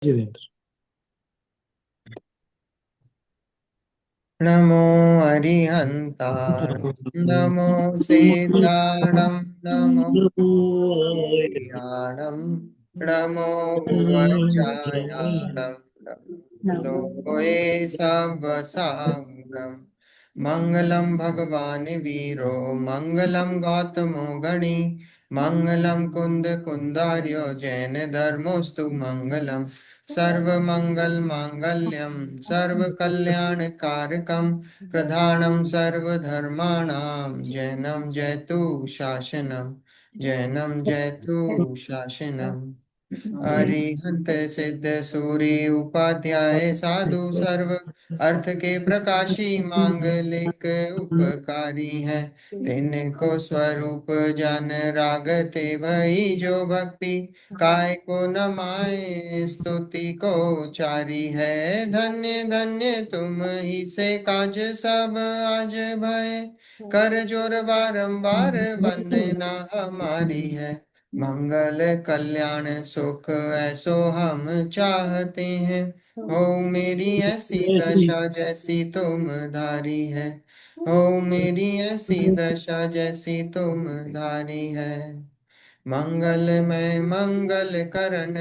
जितेंद्र। नमो अरिहन्ताणं नमो सेताणं नमो याणं नमो भुवज्जायाणं लोये सवसानं मङ्गलं भगवान् वीरो मङ्गलं गौतमो गणी मङ्गलं कुन्दार्यो जैन धर्मोऽस्तु मङ्गलम् सर्वमङ्गलमाङ्गल्यं सर्वकल्याणकारकं प्रधानं सर्वधर्माणां जैनं जयतु शासनं जैनं जयतु शासनम् अरिहंत सिद्ध सूरी उपाध्याय साधु सर्व अर्थ के प्रकाशी मांगलिक उपकारी है तिनको स्वरूप जन रागते भई जो भक्ति काय को नमाए स्तुति को चारी है धन्य धन्य तुम ही से काज सब आज भय कर जोर बारंबार वंदना हमारी है मंगल कल्याण सुख ऐसो हम चाहते हैं हो मेरी ऐसी दशा जैसी तुम धारी है हो मेरी ऐसी दशा जैसी तुम धारी है मंगलमय मंगल करण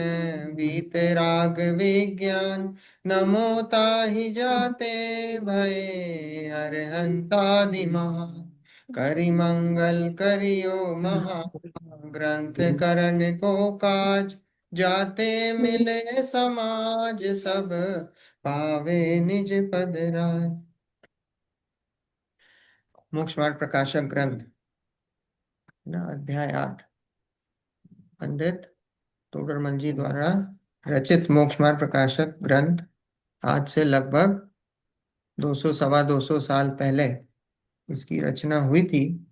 वीतराग विज्ञान नमो ताहि जाते भय अरहंतादि महा करि मंगल करियो महा ग्रंथ करण को काज जाते मिले समाज सब पावे निज पद राज। मोक्ष मार्ग प्रकाशक ग्रंथ ना अध्याय 8 पंडित तोडरमल जी द्वारा रचित मोक्ष मार्ग प्रकाशक ग्रंथ आज से लगभग 200 सवा 200 साल पहले इसकी रचना हुई थी।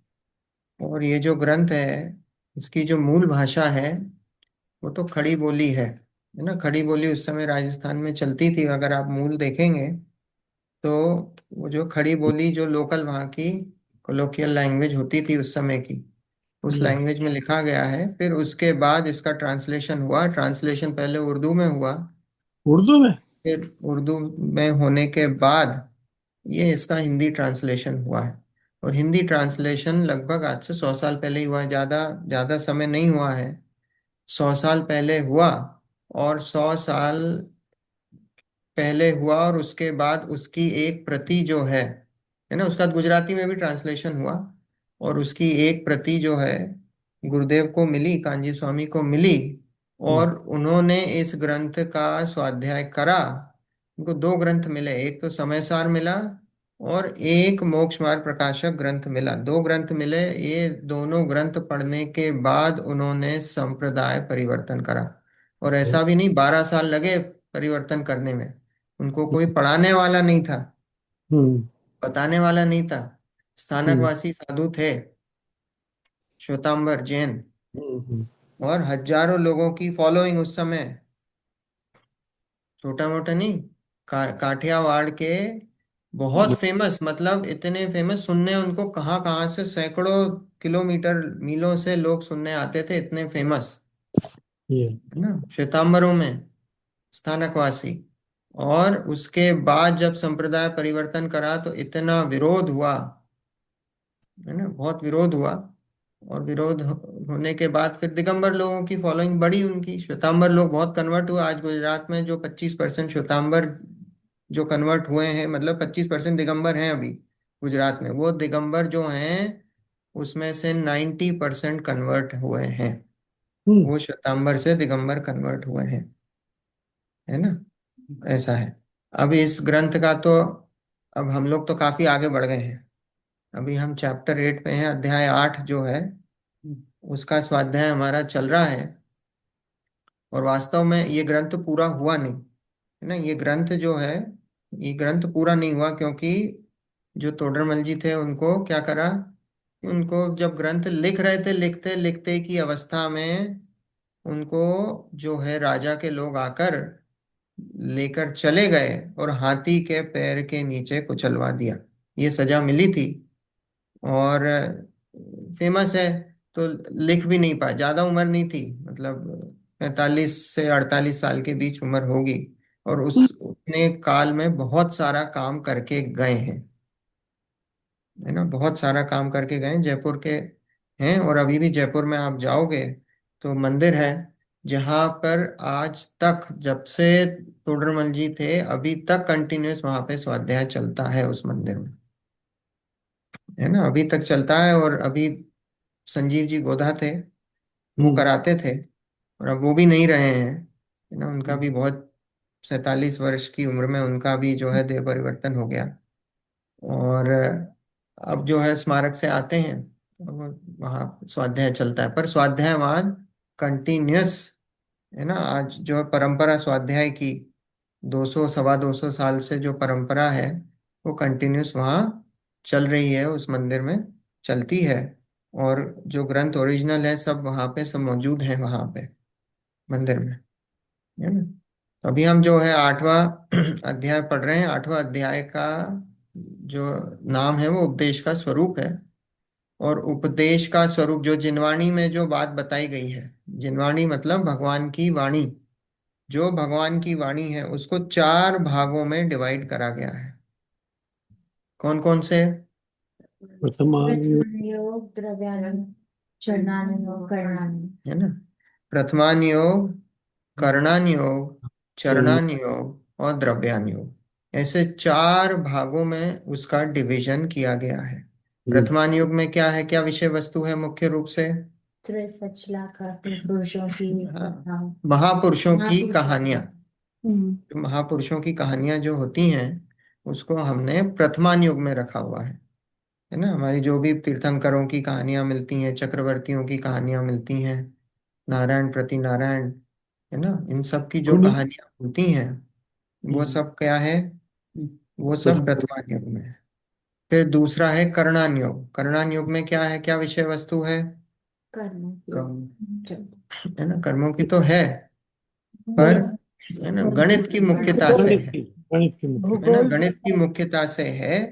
और ये जो ग्रंथ है इसकी जो मूल भाषा है वो तो खड़ी बोली है ना। खड़ी बोली उस समय राजस्थान में चलती थी। अगर आप मूल देखेंगे तो वो जो खड़ी बोली जो लोकल वहाँ की कोलोकियल लैंग्वेज होती थी उस समय की, उस हम्म। लैंग्वेज में लिखा गया है। फिर उसके बाद इसका ट्रांसलेशन हुआ। ट्रांसलेशन पहले उर्दू में हुआ, उर्दू में। फिर उर्दू में होने के बाद ये इसका हिंदी ट्रांसलेशन हुआ है। और हिंदी ट्रांसलेशन लगभग आज से 100 साल पहले ही हुआ है। ज़्यादा ज़्यादा समय नहीं हुआ है, 100 साल पहले हुआ। और 100 साल पहले हुआ और उसके बाद उसकी एक प्रति जो है ना, उसका गुजराती में भी ट्रांसलेशन हुआ। और उसकी एक प्रति जो है गुरुदेव को मिली, कांजी स्वामी को मिली। हम्म। और उन्होंने इस ग्रंथ का स्वाध्याय करा। उनको दो ग्रंथ मिले, एक तो समयसार मिला और एक मोक्ष मार्ग प्रकाशक ग्रंथ मिला। दो ग्रंथ मिले। ये दोनों ग्रंथ पढ़ने के बाद उन्होंने संप्रदाय परिवर्तन करा। और ऐसा भी नहीं 12 साल लगे परिवर्तन करने में। उनको कोई पढ़ाने वाला नहीं था, हम्म। बताने वाला नहीं था। हम्म। स्थानकवासी साधु थे, श्वेतांबर जैन। हम्म। और हजारों लोगों की फॉलोइंग उस समय, छोटा मोटा नहीं। काठियावाड़ के बहुत फेमस, मतलब इतने फेमस, सुनने उनको कहाँ कहाँ से सैकड़ों किलोमीटर मीलों से लोग सुनने आते थे, इतने फेमस ये। है ना श्वेतांबरों में स्थानकवासी। और उसके बाद जब संप्रदाय परिवर्तन करा तो इतना विरोध हुआ, है ना, बहुत विरोध हुआ। और होने के बाद फिर दिगंबर लोगों की फॉलोइंग बढ़ी, उनकी श्वेतांबर लोग बहुत कन्वर्ट हुए। आज गुजरात में जो 25% श्वेतांबर जो कन्वर्ट हुए हैं, मतलब 25% दिगंबर हैं अभी गुजरात में, वो दिगंबर जो हैं उसमें से 90% कन्वर्ट हुए हैं। हम्म। वो श्वेतांबर से दिगंबर कन्वर्ट हुए हैं, है ना। ऐसा है। अब इस ग्रंथ का तो अब हम लोग तो काफी आगे बढ़ गए हैं। अभी हम चैप्टर 8 पे हैं, अध्याय 8 जो है उसका स्वाध्याय हमारा चल रहा है। और वास्तव में ये ग्रंथ पूरा हुआ नहीं, है ना। ये ग्रंथ जो है, ये ग्रंथ पूरा नहीं हुआ क्योंकि जो तोडरमल जी थे उनको क्या करा, उनको जब ग्रंथ लिख रहे थे, लिखते लिखते की अवस्था में उनको जो है राजा के लोग आकर लेकर चले गए और हाथी के पैर के नीचे कुचलवा दिया। ये सजा मिली थी। और फेमस है तो लिख भी नहीं पाए, ज्यादा उम्र नहीं थी, मतलब 45 से 48 साल के बीच उम्र होगी। और उस उतने काल में बहुत सारा काम करके गए हैं, है ना, बहुत सारा काम करके गए, जयपुर के हैं। और अभी भी जयपुर में आप जाओगे तो मंदिर है जहाँ पर आज तक, जब से तोडरमल जी थे अभी तक कंटिन्यूस वहां पे स्वाध्याय चलता है उस मंदिर में, है ना, अभी तक चलता है। और अभी संजीव जी गोधा थे, वो हम्म कराते थे, और अब वो भी नहीं रहे हैं, है ना, उनका भी बहुत, 47 वर्ष की उम्र में उनका भी जो है देह परिवर्तन हो गया। और अब जो है स्मारक से आते हैं, वहाँ स्वाध्याय चलता है, पर स्वाध्याय वहाँ कंटिन्यूस, है ना। आज जो है परंपरा स्वाध्याय की 200 250 साल से जो परंपरा है वो कंटिन्यूस वहाँ चल रही है, उस मंदिर में चलती है। और जो ग्रंथ ओरिजिनल है सब वहाँ पे सब मौजूद हैं वहाँ पे मंदिर में, है ना। तो अभी हम जो है 8वां अध्याय पढ़ रहे हैं। 8वां अध्याय का जो नाम है वो उपदेश का स्वरूप है। और उपदेश का स्वरूप, जो जिनवाणी में जो बात बताई गई है, जिनवाणी मतलब भगवान की वाणी, जो भगवान की वाणी है उसको 4 भागों में डिवाइड करा गया है। कौन कौन से? वर्तमान योग। प्रथम योग, द्रव्यानुयोग, चरणानुयोग, कर्णानुयोग। है ना, प्रथमान योग, कर्णान योग, चरण। चरणान योग और द्रव्यान योग, ऐसे 4 भागों में उसका डिवीजन किया गया है। हम्म प्रथमान युग में क्या है, क्या विषय वस्तु है मुख्य रूप से? त्रिसंचलाकात्मक पुरुषों की हाँ, कथाएं। महापुरुषों की महापुरुषों कहानियां। की। हम्म। जो महापुरुषों की कहानियां जो होती हैं उसको हमने प्रथमान युग में रखा हुआ है ना। हमारी जो भी तीर्थंकरों की कहानियां मिलती हैं, चक्रवर्तियों की कहानियां मिलती हैं, नारायण प्रति नारायण, है ना, इन सब की जो गुणी। कहानियां होती हैं वो सब क्या है, वो सब प्रथम। प्रथमान युग में है। फिर दूसरा है कर्णान योग। कर्णान युग में क्या है, क्या विषय वस्तु है? कर्म। कर्म, चल। है ना, कर्मों की तो है, पर, है ना, गणित की मुख्यता से गणित है की, गणित की मुख्य। है ना, भूगोल। गणित की मुख्यता से है।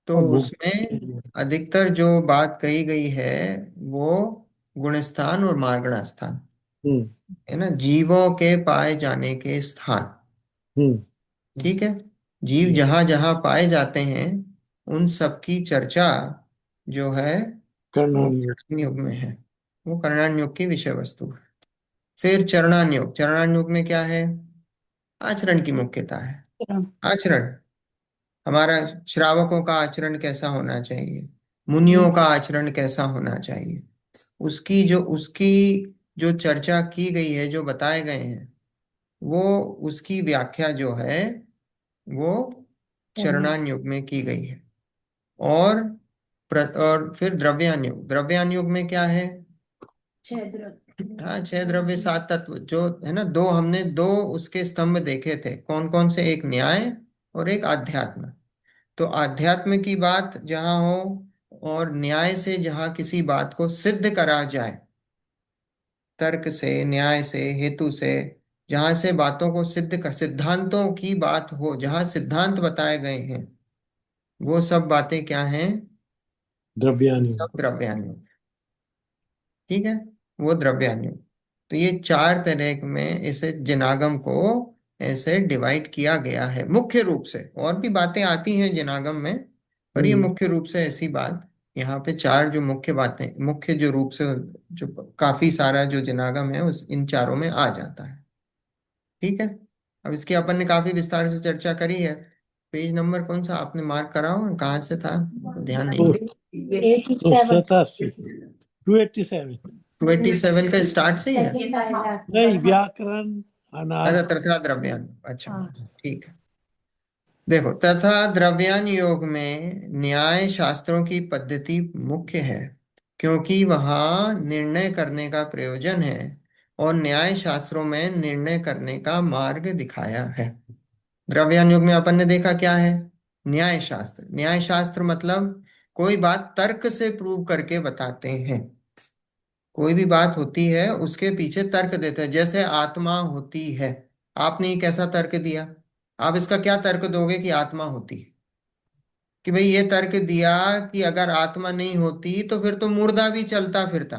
तो और भूख। उसमें अधिकतर जो बात कही गई है वो गुण स्थान और मार्गण स्थान, हम्म है ना, जीवों के पाए जाने के स्थान। हम्म ठीक है, जीव हम्म। जहां जहां पाए जाते हैं उन सब की चर्चा जो है वो कर्णान योग। कर्णान युग में है, वो कर्णान युग की विषय वस्तु है। फिर चरणान युग, चरणान युग में क्या है? आचरण की मुख्यता है। आचरण, हमारा श्रावकों का आचरण कैसा होना चाहिए, मुनियों का आचरण कैसा होना चाहिए, उसकी जो चर्चा की गई है, जो बताए गए हैं, वो उसकी व्याख्या जो है वो चरणान युग में की गई है। और और फिर द्रव्यान युग, द्रव्यान युग में क्या है? छेद्र। हाँ, 6 द्रव्य 7 तत्व जो, है ना, दो हमने दो उसके स्तंभ देखे थे, कौन कौन से? एक न्याय और एक आध्यात्म। तो आध्यात्म की बात जहां हो और न्याय से जहां किसी बात को सिद्ध करा जाए, तर्क से, न्याय से, हेतु से, जहां से बातों को सिद्ध कर, सिद्धांतों की बात हो, जहां सिद्धांत बताए गए हैं, वो सब बातें क्या हैं? द्रव्यान योग। सब द्रव्यान्योग। ठीक है, वो द्रव्यान्योग। तो ये 4 तरह में इसे जिनागम को ऐसे डिवाइड किया गया है मुख्य रूप से। और भी बातें आती हैं जिनागम में, पर ये हम्म मुख्य रूप से ऐसी बात, यहाँ पे 4 जो मुख्य बातें, मुख्य जो रूप से, जो काफी सारा जो जिनागम है उस इन चारों में आ जाता है। ठीक है, अब इसकी अपन ने काफी विस्तार से चर्चा करी है। पेज नंबर कौन सा आपने मार्क करा हो, कहाँ से था, ध्यान नहीं है। 87। 87, 287। 287 का स्टार्ट से ही है। Second paragraph. नहीं, व्याकरण अच्छा, अनाद। तथा द्रव्यान, अच्छा, हाँ। ठीक है। देखो, तथा द्रव्यान योग में न्याय शास्त्रों की पद्धति मुख्य है, क्योंकि वहाँ निर्णय करने का प्रयोजन है, और न्याय शास्त्रों में निर्णय करने का मार्ग दिखाया है। द्रव्यान योग में अपन ने देखा क्या है? न्याय शास्त्र। न्याय शास्त्र मतलब कोई बात तर्क से प्रूव करके बताते हैं। कोई भी बात होती है उसके पीछे तर्क देते हैं, जैसे आत्मा होती है। आपने ये कैसा तर्क दिया? आप इसका क्या तर्क दोगे कि आत्मा होती है? कि भाई ये तर्क दिया कि अगर आत्मा नहीं होती तो फिर तो मुर्दा भी चलता फिरता।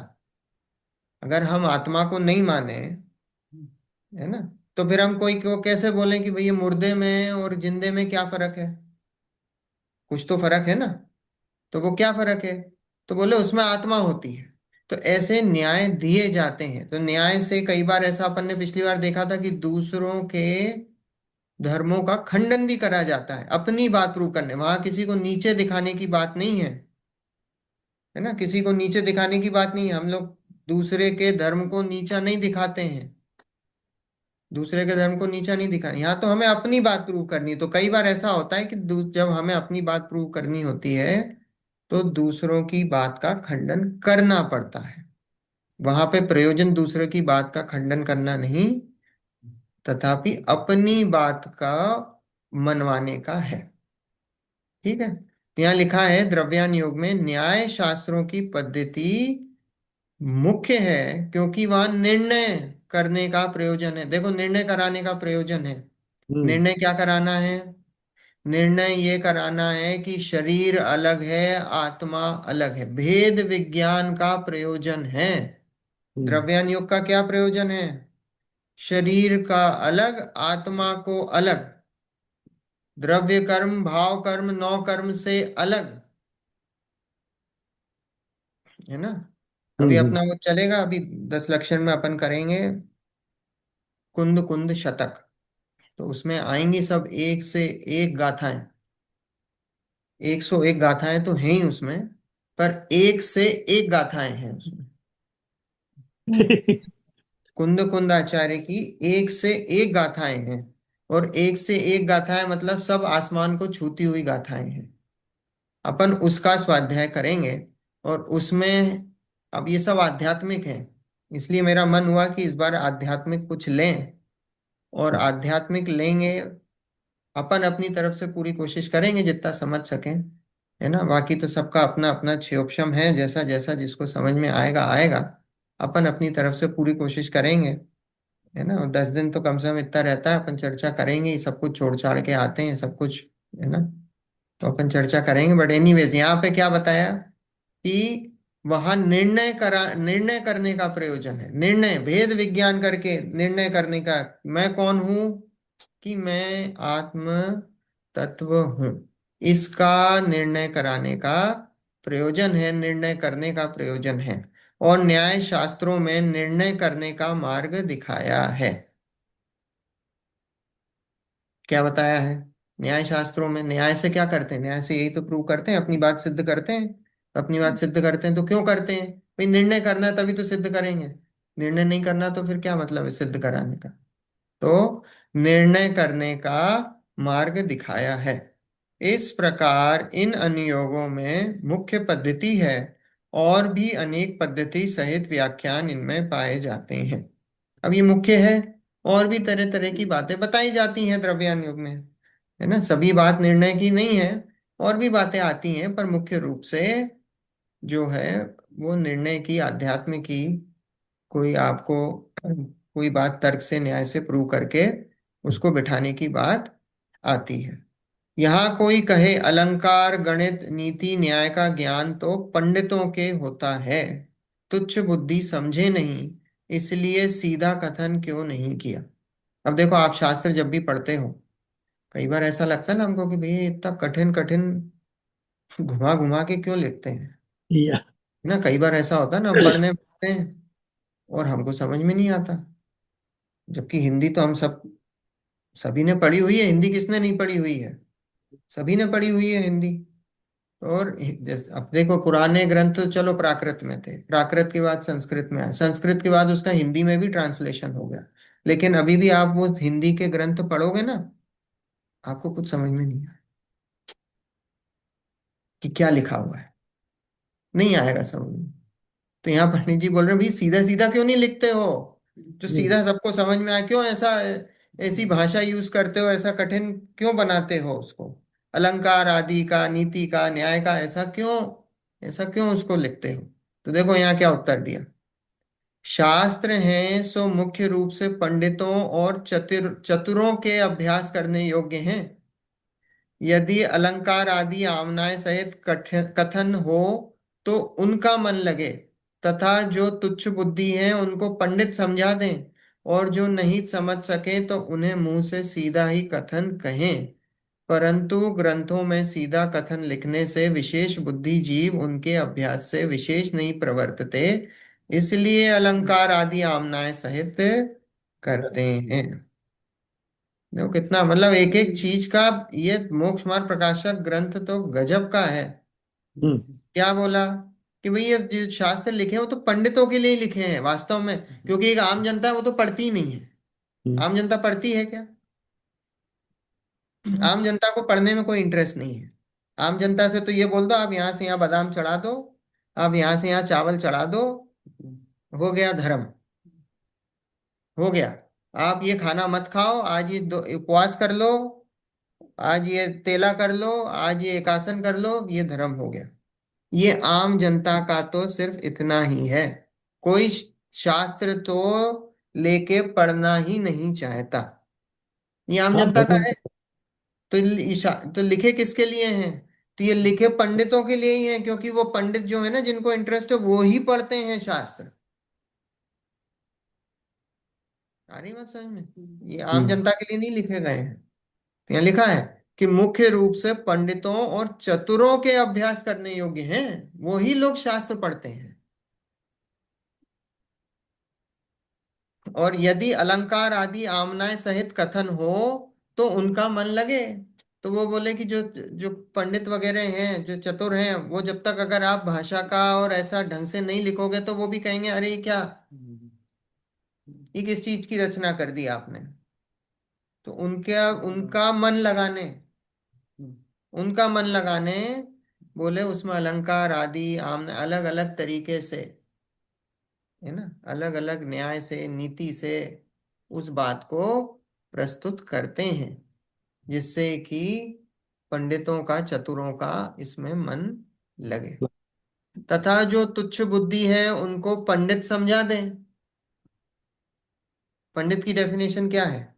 अगर हम आत्मा को नहीं माने है ना। तो फिर हम कोई को कैसे बोलें कि भाई ये मुर्दे में और जिंदे में क्या फर्क है? कुछ तो फर्क है ना। तो वो क्या फर्क है? तो बोले उसमें आत्मा होती है। तो ऐसे न्याय दिए जाते हैं। तो न्याय से कई बार ऐसा अपन ने पिछली बार देखा था कि दूसरों के धर्मों का खंडन भी करा जाता है अपनी बात प्रूव करने। वहां किसी को नीचे दिखाने की बात नहीं है ना। किसी को नीचे दिखाने की बात नहीं है। हम लोग दूसरे के धर्म को नीचा नहीं दिखाते हैं। दूसरे के धर्म को नीचा नहीं दिखाना। यहाँ तो हमें अपनी बात प्रूव करनी है। तो कई बार ऐसा होता है कि जब हमें अपनी बात प्रूव करनी होती है तो दूसरों की बात का खंडन करना पड़ता है। वहां पे प्रयोजन दूसरे की बात का खंडन करना नहीं, तथापि अपनी बात का मनवाने का है। ठीक है। तो यहाँ लिखा है द्रव्यान योग में न्याय शास्त्रों की पद्धति मुख्य है क्योंकि वहां निर्णय करने का प्रयोजन है। देखो, निर्णय कराने का प्रयोजन है। हम्म। निर्णय क्या कराना है? निर्णय ये कराना है कि शरीर अलग है, आत्मा अलग है। भेद विज्ञान का प्रयोजन है। हम्म। द्रव्यान योग का क्या प्रयोजन है? शरीर का अलग, आत्मा को अलग, द्रव्य कर्म भाव कर्म नौ कर्म से अलग, है ना। अभी हम्म। अपना वो चलेगा। अभी 10 लक्षण में अपन करेंगे कुंद कुंद शतक। तो उसमें आएंगी सब एक से एक गाथाएं। 101 गाथाएं तो हैं ही उसमें, पर एक से एक गाथाएं हैं उसमें। कुंद कुंद आचार्य की एक से एक गाथाएं हैं। और एक से एक गाथाएं मतलब सब आसमान को छूती हुई गाथाएं हैं। अपन उसका स्वाध्याय करेंगे। और उसमें अब ये सब आध्यात्मिक है, इसलिए मेरा मन हुआ कि इस बार आध्यात्मिक कुछ लें। और आध्यात्मिक लेंगे, अपन अपनी तरफ से पूरी कोशिश करेंगे जितना समझ सकें, है ना। बाकी तो सबका अपना अपना क्षोभक्षम है, जैसा जैसा जिसको समझ में आएगा आएगा। अपन अपनी तरफ से पूरी कोशिश करेंगे, है ना। और 10 दिन तो कम से कम इतना रहता है, अपन चर्चा करेंगे ही। सब कुछ छोड़ छाड़ के आते हैं सब कुछ, है ना। तो अपन चर्चा करेंगे। बट एनीवेज यहाँ पे क्या बताया कि वहां निर्णय करने का प्रयोजन है। निर्णय भेद विज्ञान करके निर्णय करने का, मैं कौन हूं, कि मैं आत्म तत्व हूं, इसका निर्णय कराने का प्रयोजन है। निर्णय करने का प्रयोजन है। और न्याय शास्त्रों में निर्णय करने का मार्ग दिखाया है। क्या बताया है? न्याय शास्त्रों में न्याय से क्या करते हैं? न्याय से यही तो प्रूव करते हैं, अपनी बात सिद्ध करते हैं। अपनी बात सिद्ध करते हैं तो क्यों करते हैं? भाई निर्णय करना है तभी तो सिद्ध करेंगे। निर्णय नहीं करना तो फिर क्या मतलब है सिद्ध कराने का? तो निर्णय करने का मार्ग दिखाया है। इस प्रकार इन अनुयोगों में मुख्य पद्धति है। और भी अनेक पद्धति सहित व्याख्यान इनमें पाए जाते हैं। अब ये मुख्य है, और भी तरह तरह की बातें बताई जाती हैं द्रव्यान योग में, है ना। सभी बात निर्णय की नहीं है, और भी बातें आती हैं, पर मुख्य रूप से जो है वो निर्णय की, आध्यात्म की। कोई आपको कोई बात तर्क से न्याय से प्रूव करके उसको बिठाने की बात आती है। यहाँ कोई कहे अलंकार गणित नीति न्याय का ज्ञान तो पंडितों के होता है, तुच्छ बुद्धि समझे नहीं, इसलिए सीधा कथन क्यों नहीं किया। अब देखो, आप शास्त्र जब भी पढ़ते हो, कई बार ऐसा लगता है ना हमको कि भैया इतना कठिन कठिन घुमा घुमा के क्यों लिखते हैं। या ना कई बार ऐसा होता है ना, हम पढ़ने बैठते हैं और हमको समझ में नहीं आता। जबकि हिंदी तो हम सभी ने पढ़ी हुई है। हिंदी किसने नहीं पढ़ी हुई है? सभी ने पढ़ी हुई है हिंदी। और जैसे अब देखो, पुराने ग्रंथ तो चलो प्राकृत में थे, प्राकृत के बाद संस्कृत में आए, संस्कृत के बाद उसका हिंदी में भी ट्रांसलेशन हो गया। लेकिन अभी भी आप वो हिंदी के ग्रंथ पढ़ोगे ना, आपको कुछ समझ में नहीं आए कि क्या लिखा हुआ है। नहीं आएगा समझ में। तो यहाँ पंडित जी बोल रहे हैं, भाई सीधा सीधा क्यों नहीं लिखते हो? जो सीधा सबको समझ में आए, क्यों ऐसा ऐसी भाषा यूज करते हो? ऐसा कठिन क्यों बनाते हो उसको? अलंकार आदि का, नीति का, न्याय का, ऐसा क्यों उसको लिखते हो? तो देखो यहाँ क्या उत्तर दिया। शास्त्र हैं सो मुख्य रूप से पंडितों और चतुरों के अभ्यास करने योग्य हैं। यदि अलंकार आदि आमनाय सहित कथन हो तो उनका मन लगे, तथा जो तुच्छ बुद्धि हैं उनको पंडित समझा दें और जो नहीं समझ सके तो उन्हें मुंह से सीधा ही कथन कहें, परंतु ग्रंथों में सीधा कथन लिखने से विशेष बुद्धि जीव उनके अभ्यास से विशेष नहीं प्रवर्तते, इसलिए अलंकार आदि आमनाएं सहित करते हैं। देखो कितना, मतलब एक एक चीज का, ये मोक्ष मार्ग प्रकाशक ग्रंथ तो गजब का है। क्या बोला कि भाई ये जो शास्त्र लिखे हैं वो तो पंडितों के लिए ही लिखे हैं वास्तव में, क्योंकि एक आम जनता है वो तो पढ़ती ही नहीं है। आम जनता पढ़ती है क्या? आम जनता को पढ़ने में कोई इंटरेस्ट नहीं है। आम जनता से तो ये बोल दो आप यहाँ से यहाँ बादाम चढ़ा दो, आप यहाँ से यहाँ चावल चढ़ा दो, हो गया धर्म, हो गया। आप ये खाना मत खाओ, आज ये उपवास कर लो, आज ये तेला कर लो, आज ये एकासन कर लो, ये धर्म हो गया। ये आम जनता का तो सिर्फ इतना ही है। कोई शास्त्र तो लेके पढ़ना ही नहीं चाहता, ये आम हाँ जनता का है। तो तो लिखे किसके लिए हैं? तो ये लिखे पंडितों के लिए ही हैं, क्योंकि वो पंडित जो है ना, जिनको इंटरेस्ट है वो ही पढ़ते हैं शास्त्र। आ रही बात समझ में? ये आम जनता के लिए नहीं लिखे गए हैं। तो यहाँ लिखा है कि मुख्य रूप से पंडितों और चतुरों के अभ्यास करने योग्य हैं, वो ही लोग शास्त्र पढ़ते हैं। और यदि अलंकार आदि आमनाएं सहित कथन हो तो उनका मन लगे। तो वो बोले कि जो जो पंडित वगैरह हैं, जो चतुर हैं, वो जब तक अगर आप भाषा का और ऐसा ढंग से नहीं लिखोगे तो वो भी कहेंगे अरे ये क्या, ये किस चीज की रचना कर दी आपने। तो उनका मन लगाने, उनका मन लगाने, बोले उसमें अलंकार आदि आम अलग अलग तरीके से, है ना, अलग अलग न्याय से, नीति से उस बात को प्रस्तुत करते हैं, जिससे कि पंडितों का, चतुरों का इसमें मन लगे। तथा जो तुच्छ बुद्धि है उनको पंडित समझा दें। पंडित की डेफिनेशन क्या है?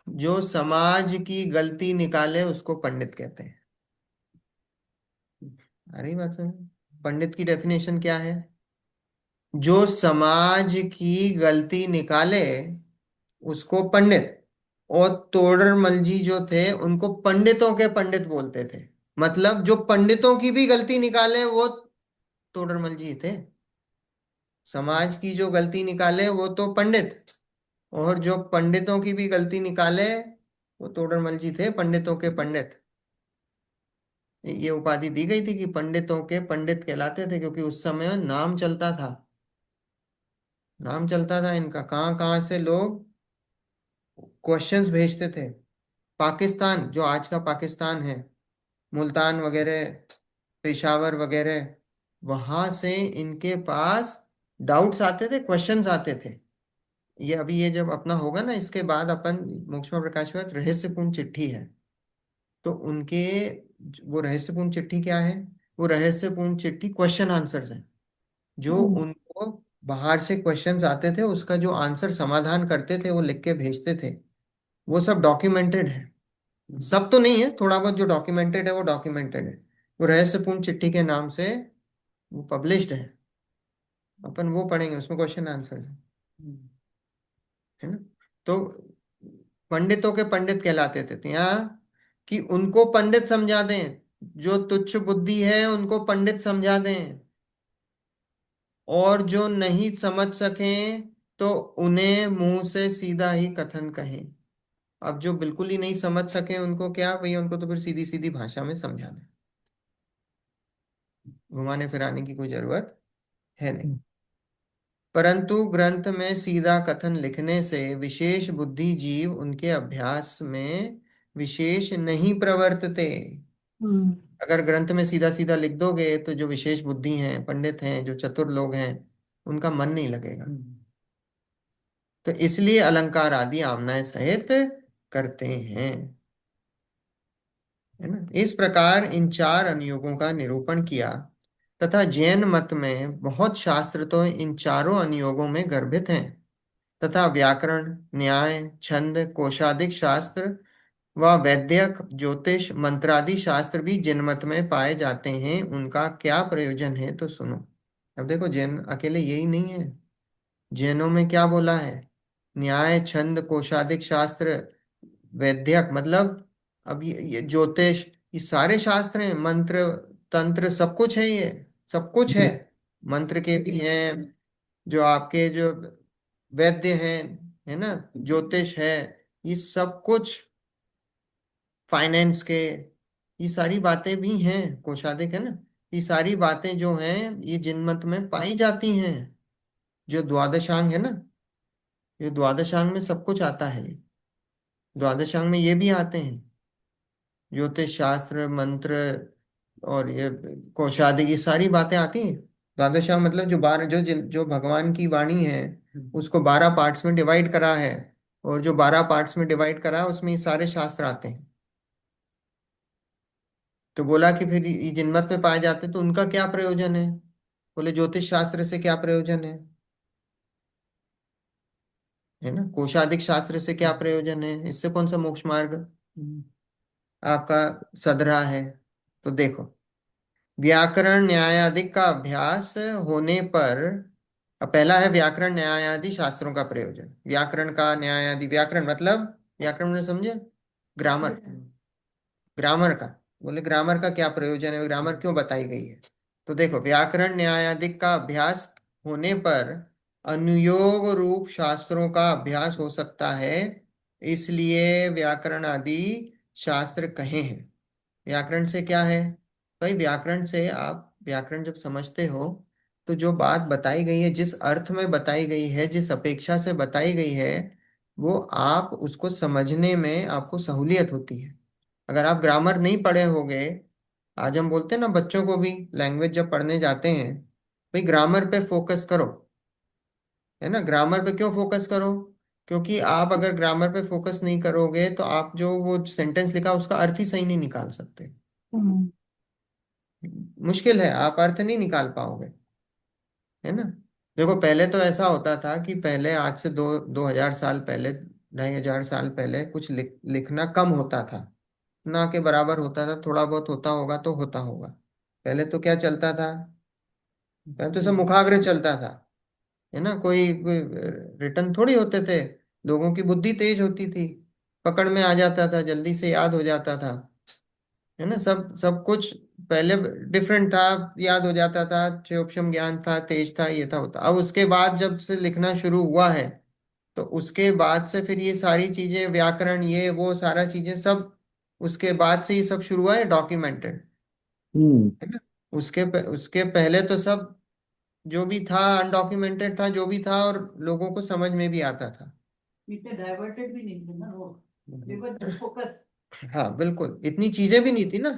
जो समाज की गलती निकाले उसको पंडित कहते हैं। अरे बात समझ, पंडित की डेफिनेशन क्या है? जो समाज की गलती निकाले उसको पंडित। और तोडरमल जी जो थे उनको पंडितों के पंडित बोलते थे। मतलब जो पंडितों की भी गलती निकाले वो तोडरमल जी थे। समाज की जो गलती निकाले वो तो पंडित, और जो पंडितों की भी गलती निकाले वो तोडरमल जी थे, पंडितों के पंडित। ये उपाधि दी गई थी कि पंडितों के पंडित कहलाते थे, क्योंकि उस समय नाम चलता था। नाम चलता था इनका, कहाँ कहाँ से लोग क्वेश्चंस भेजते थे। पाकिस्तान, जो आज का पाकिस्तान है, मुल्तान वगैरह, पेशावर वगैरह, वहां से इनके पास डाउट्स आते थे, क्वेश्चंस आते थे। ये अभी ये जब अपना होगा ना, इसके बाद अपन मोक्षमा प्रकाशवाद रहस्यपूर्ण चिट्ठी है, तो उनके वो रहस्यपूर्ण चिट्ठी क्या है? वो रहस्यपूर्ण चिट्ठी क्वेश्चन आंसर्स है, जो उनको बाहर से क्वेश्चंस आते थे उसका जो आंसर समाधान करते थे वो लिख के भेजते थे। वो सब डॉक्यूमेंटेड है। सब तो नहीं है, थोड़ा बहुत जो डॉक्यूमेंटेड है वो डॉक्यूमेंटेड है। वो रहस्यपूर्ण चिट्ठी के नाम से वो पब्लिश्ड है। अपन वो पढ़ेंगे, उसमें क्वेश्चन आंसर है ना। तो पंडितों के पंडित कहलाते थे। तो यहाँ कि उनको पंडित समझा दें, जो तुच्छ बुद्धि है उनको पंडित समझा दें, और जो नहीं समझ सकें तो उन्हें मुंह से सीधा ही कथन कहें। अब जो बिल्कुल ही नहीं समझ सके उनको क्या भैया, उनको तो फिर सीधी सीधी भाषा में समझा दें, घुमाने फिराने की कोई जरूरत है नहीं। परंतु ग्रंथ में सीधा कथन लिखने से विशेष बुद्धि जीव उनके अभ्यास में विशेष नहीं प्रवर्तते। अगर ग्रंथ में सीधा सीधा लिख दोगे तो जो विशेष बुद्धि हैं, पंडित हैं, जो चतुर लोग हैं, उनका मन नहीं लगेगा। तो इसलिए अलंकार आदि आमनाएं सहित करते हैं, है ना। इस प्रकार इन चार अनुयोगों का निरूपण किया, तथा जैन मत में बहुत शास्त्र तो इन चारों अनुयोगों में गर्भित हैं, तथा व्याकरण, न्याय, छंद, कोशादिक शास्त्र व वैद्यक, ज्योतिष, मंत्रादि शास्त्र भी जिन मत में पाए जाते हैं उनका क्या प्रयोजन है तो सुनो। अब देखो जैन अकेले यही नहीं है, जैनों में क्या बोला है, न्याय छंद कोशादिक शास्त्र, वैद्यक मतलब, अब ये ज्योतिष, ये सारे शास्त्र हैं, मंत्र तंत्र सब कुछ है, ये सब कुछ है। मंत्र के भी हैं, जो आपके जो वैद्य हैं, है ना, ज्योतिष है, ये सब कुछ, फाइनेंस के, ये सारी बातें भी हैं, कोशादिक है ना, ये सारी बातें जो हैं ये जिनमत में पाई जाती हैं। जो द्वादशांग है ना, ये द्वादशांग में सब कुछ आता है, ये द्वादशांग में ये भी आते हैं, ज्योतिष शास्त्र मंत्र और ये कोशादिक, ये सारी बातें आती हैं। द्वादशांग मतलब जो बारह, जो भगवान की वाणी है उसको 12 पार्ट्स में डिवाइड करा है, और जो 12 पार्ट्स में डिवाइड करा है उसमें ये सारे शास्त्र आते हैं। तो बोला कि फिर ये जिनमत में पाए जाते हैं तो उनका क्या प्रयोजन है, बोले ज्योतिष शास्त्र से क्या प्रयोजन है ना, कोशादिक शास्त्र से क्या प्रयोजन है, इससे कौन सा मोक्ष मार्ग आपका सद रहा है। तो देखो, व्याकरण न्यायादि का अभ्यास होने पर, अब पहला है व्याकरण न्यायादि शास्त्रों का प्रयोजन, व्याकरण का न्यायादि, व्याकरण मतलब, व्याकरण में समझे, ग्रामर, ग्रामर का, बोले ग्रामर का क्या प्रयोजन है, ग्रामर क्यों बताई गई है। तो देखो, व्याकरण न्यायादिक का अभ्यास होने पर अनुयोग रूप शास्त्रों का अभ्यास हो सकता है, इसलिए व्याकरण आदि शास्त्र कहे हैं। व्याकरण से क्या है भाई, व्याकरण से आप व्याकरण जब समझते हो तो जो बात बताई गई है, जिस अर्थ में बताई गई है, जिस अपेक्षा से बताई गई है, वो आप उसको समझने में आपको सहूलियत होती है। अगर आप ग्रामर नहीं पढ़े होगे, आज हम बोलते हैं ना बच्चों को भी, लैंग्वेज जब पढ़ने जाते हैं, भाई ग्रामर पे फोकस करो, है ना, ग्रामर पे क्यों फोकस करो, क्योंकि आप अगर ग्रामर पे फोकस नहीं करोगे तो आप जो वो सेंटेंस लिखा उसका अर्थ ही सही नहीं निकाल सकते, हम्म, मुश्किल है, आप अर्थ नहीं निकाल पाओगे, है ना। देखो पहले तो ऐसा होता था कि पहले, आज से 2000 साल पहले, 2500 साल पहले कुछ लिखना कम होता था, ना के बराबर होता था, थोड़ा बहुत होता होगा तो होता होगा। पहले तो क्या चलता था, पहले तो सब मुखाग्र चलता था, है ना, कोई रिटर्न थोड़ी होते थे, लोगों की बुद्धि तेज होती थी, पकड़ में आ जाता था, जल्दी से याद हो जाता था, है ना, सब सब कुछ पहले डिफरेंट था, याद हो जाता था, क्षयोक्षम ज्ञान था, तेज था, ये था होता। अब उसके बाद जब से लिखना शुरू हुआ है, तो उसके बाद से फिर ये सारी चीजें, व्याकरण, ये वो सारा चीजें सब, उसके बाद से ये सब शुरू हुआ है डॉक्यूमेंटेड, हम्म। है ना। उसके पहले तो सब जो भी था अनडॉक्यूमेंटेड था, जो भी था, और लोगों को समझ में भी आता था। इतने डाइवर्टेड भी नहीं थे ना वो, फोकस। हाँ बिल्कुल, इतनी चीजें भी नहीं थी ना।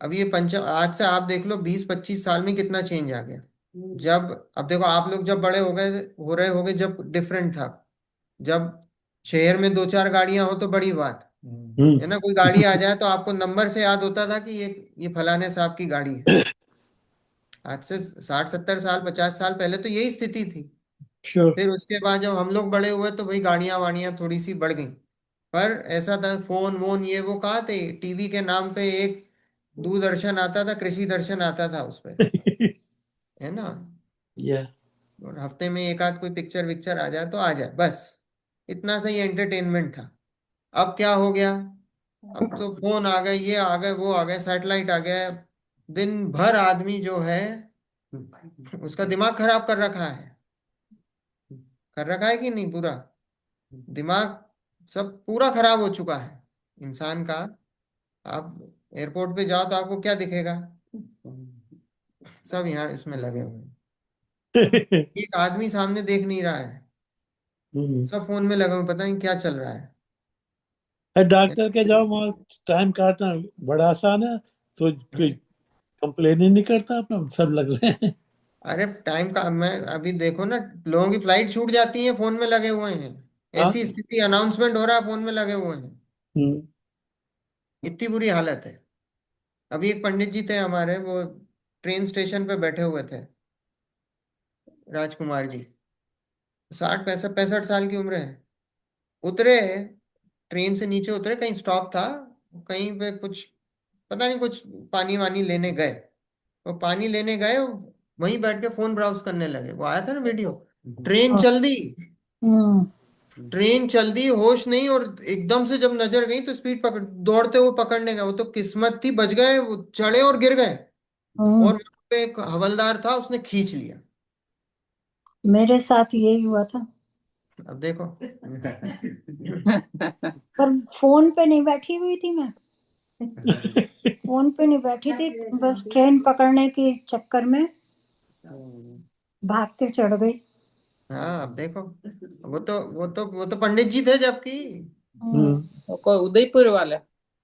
अब ये पंच, आज से आप देख लो 20-25 साल में कितना चेंज आ गया। जब, अब देखो आप लोग जब बड़े हो रहे होगे, जब डिफरेंट था, जब शहर में 2-4 गाड़ियां हो तो बड़ी बात, है ना, कोई गाड़ी आ जाए तो आपको नंबर से याद होता था कि ये फलाने साहब की गाड़ी है। आज से 60-70 साल 50 साल पहले तो यही स्थिति थी। श्योर। फिर उसके बाद जब हम लोग बड़े हुए तो भाई गाड़ियां वाड़ियां थोड़ी सी बढ़ गई, पर ऐसा था, फोन वोन ये वो कहाँ थे, टीवी के नाम पे एक दूरदर्शन आता था, कृषि दर्शन आता था उस पे, है ना, या और हफ्ते में एक आध कोई पिक्चर विक्चर आ जाए तो आ जाए, बस इतना सा ही एंटरटेनमेंट था। अब क्या हो गया, अब तो फोन आ गए, ये आ गए, वो आ गए, सैटेलाइट आ गया, दिन भर आदमी जो है उसका दिमाग खराब कर रखा है, कर रखा है कि नहीं, पूरा दिमाग सब पूरा खराब हो चुका है इंसान का। आप एयरपोर्ट पे जाओ तो आपको क्या दिखेगा, सब यहाँ इसमें लगे हुए हैं, एक आदमी सामने देख नहीं रहा है, सब फोन में लगे हुए, पता नहीं क्या चल रहा है। डॉक्टर के जाओ, वहाँ टाइम काटना बड़ा आसान है, तो कोई कंप्लेन ही नहीं करता, अपना सब लग रहे हैं। अरे टाइम का, मैं अभी देखो ना, लोगों की फ्लाइट छूट जाती है, फोन में लगे हुए हैं, हाँ। ऐसी स्थिति, अनाउंसमेंट हो रहा है, फोन में लगे हुए हैं, हम्म। इतनी बुरी हालत है। अभी एक पंडित जी थे हमारे, वो ट्रेन स्टेशन पे बैठे हुए थे, राजकुमार जी, 60 65 65 साल की उम्र है, उतरे, ट्रेन से नीचे उतरे, कहीं स्टॉप था, कहीं पे कुछ, पता नहीं, कुछ पानी वानी लेने गए, वो पानी लेने गए, वहीं बैठ के फोन ब्राउज करने लगे। वो आया था ना वीडियो, ट्रेन चल दी, हम्म ट्रेन चल दी, होश नहीं, और एकदम से जब नजर गई तो स्पीड पकड़, दौड़ते हुए पकड़ने का, वो तो किस्मत थी, बच गए, वो चढ़े और गिर गए। और हम्म। वहां पे एक हवलदार था, उसने खींच लिया। मेरे साथ यही हुआ था, अब देखो। पर फोन पे नहीं बैठी हुई थी मैं। फोन पे नहीं बैठी थी, बस ट्रेन पकड़ने के चक्कर में भाग के चढ़ गई। हाँ अब देखो, वो तो पंडित जी थे जबकि। हम्म। वो कोई उदयपुर वाला।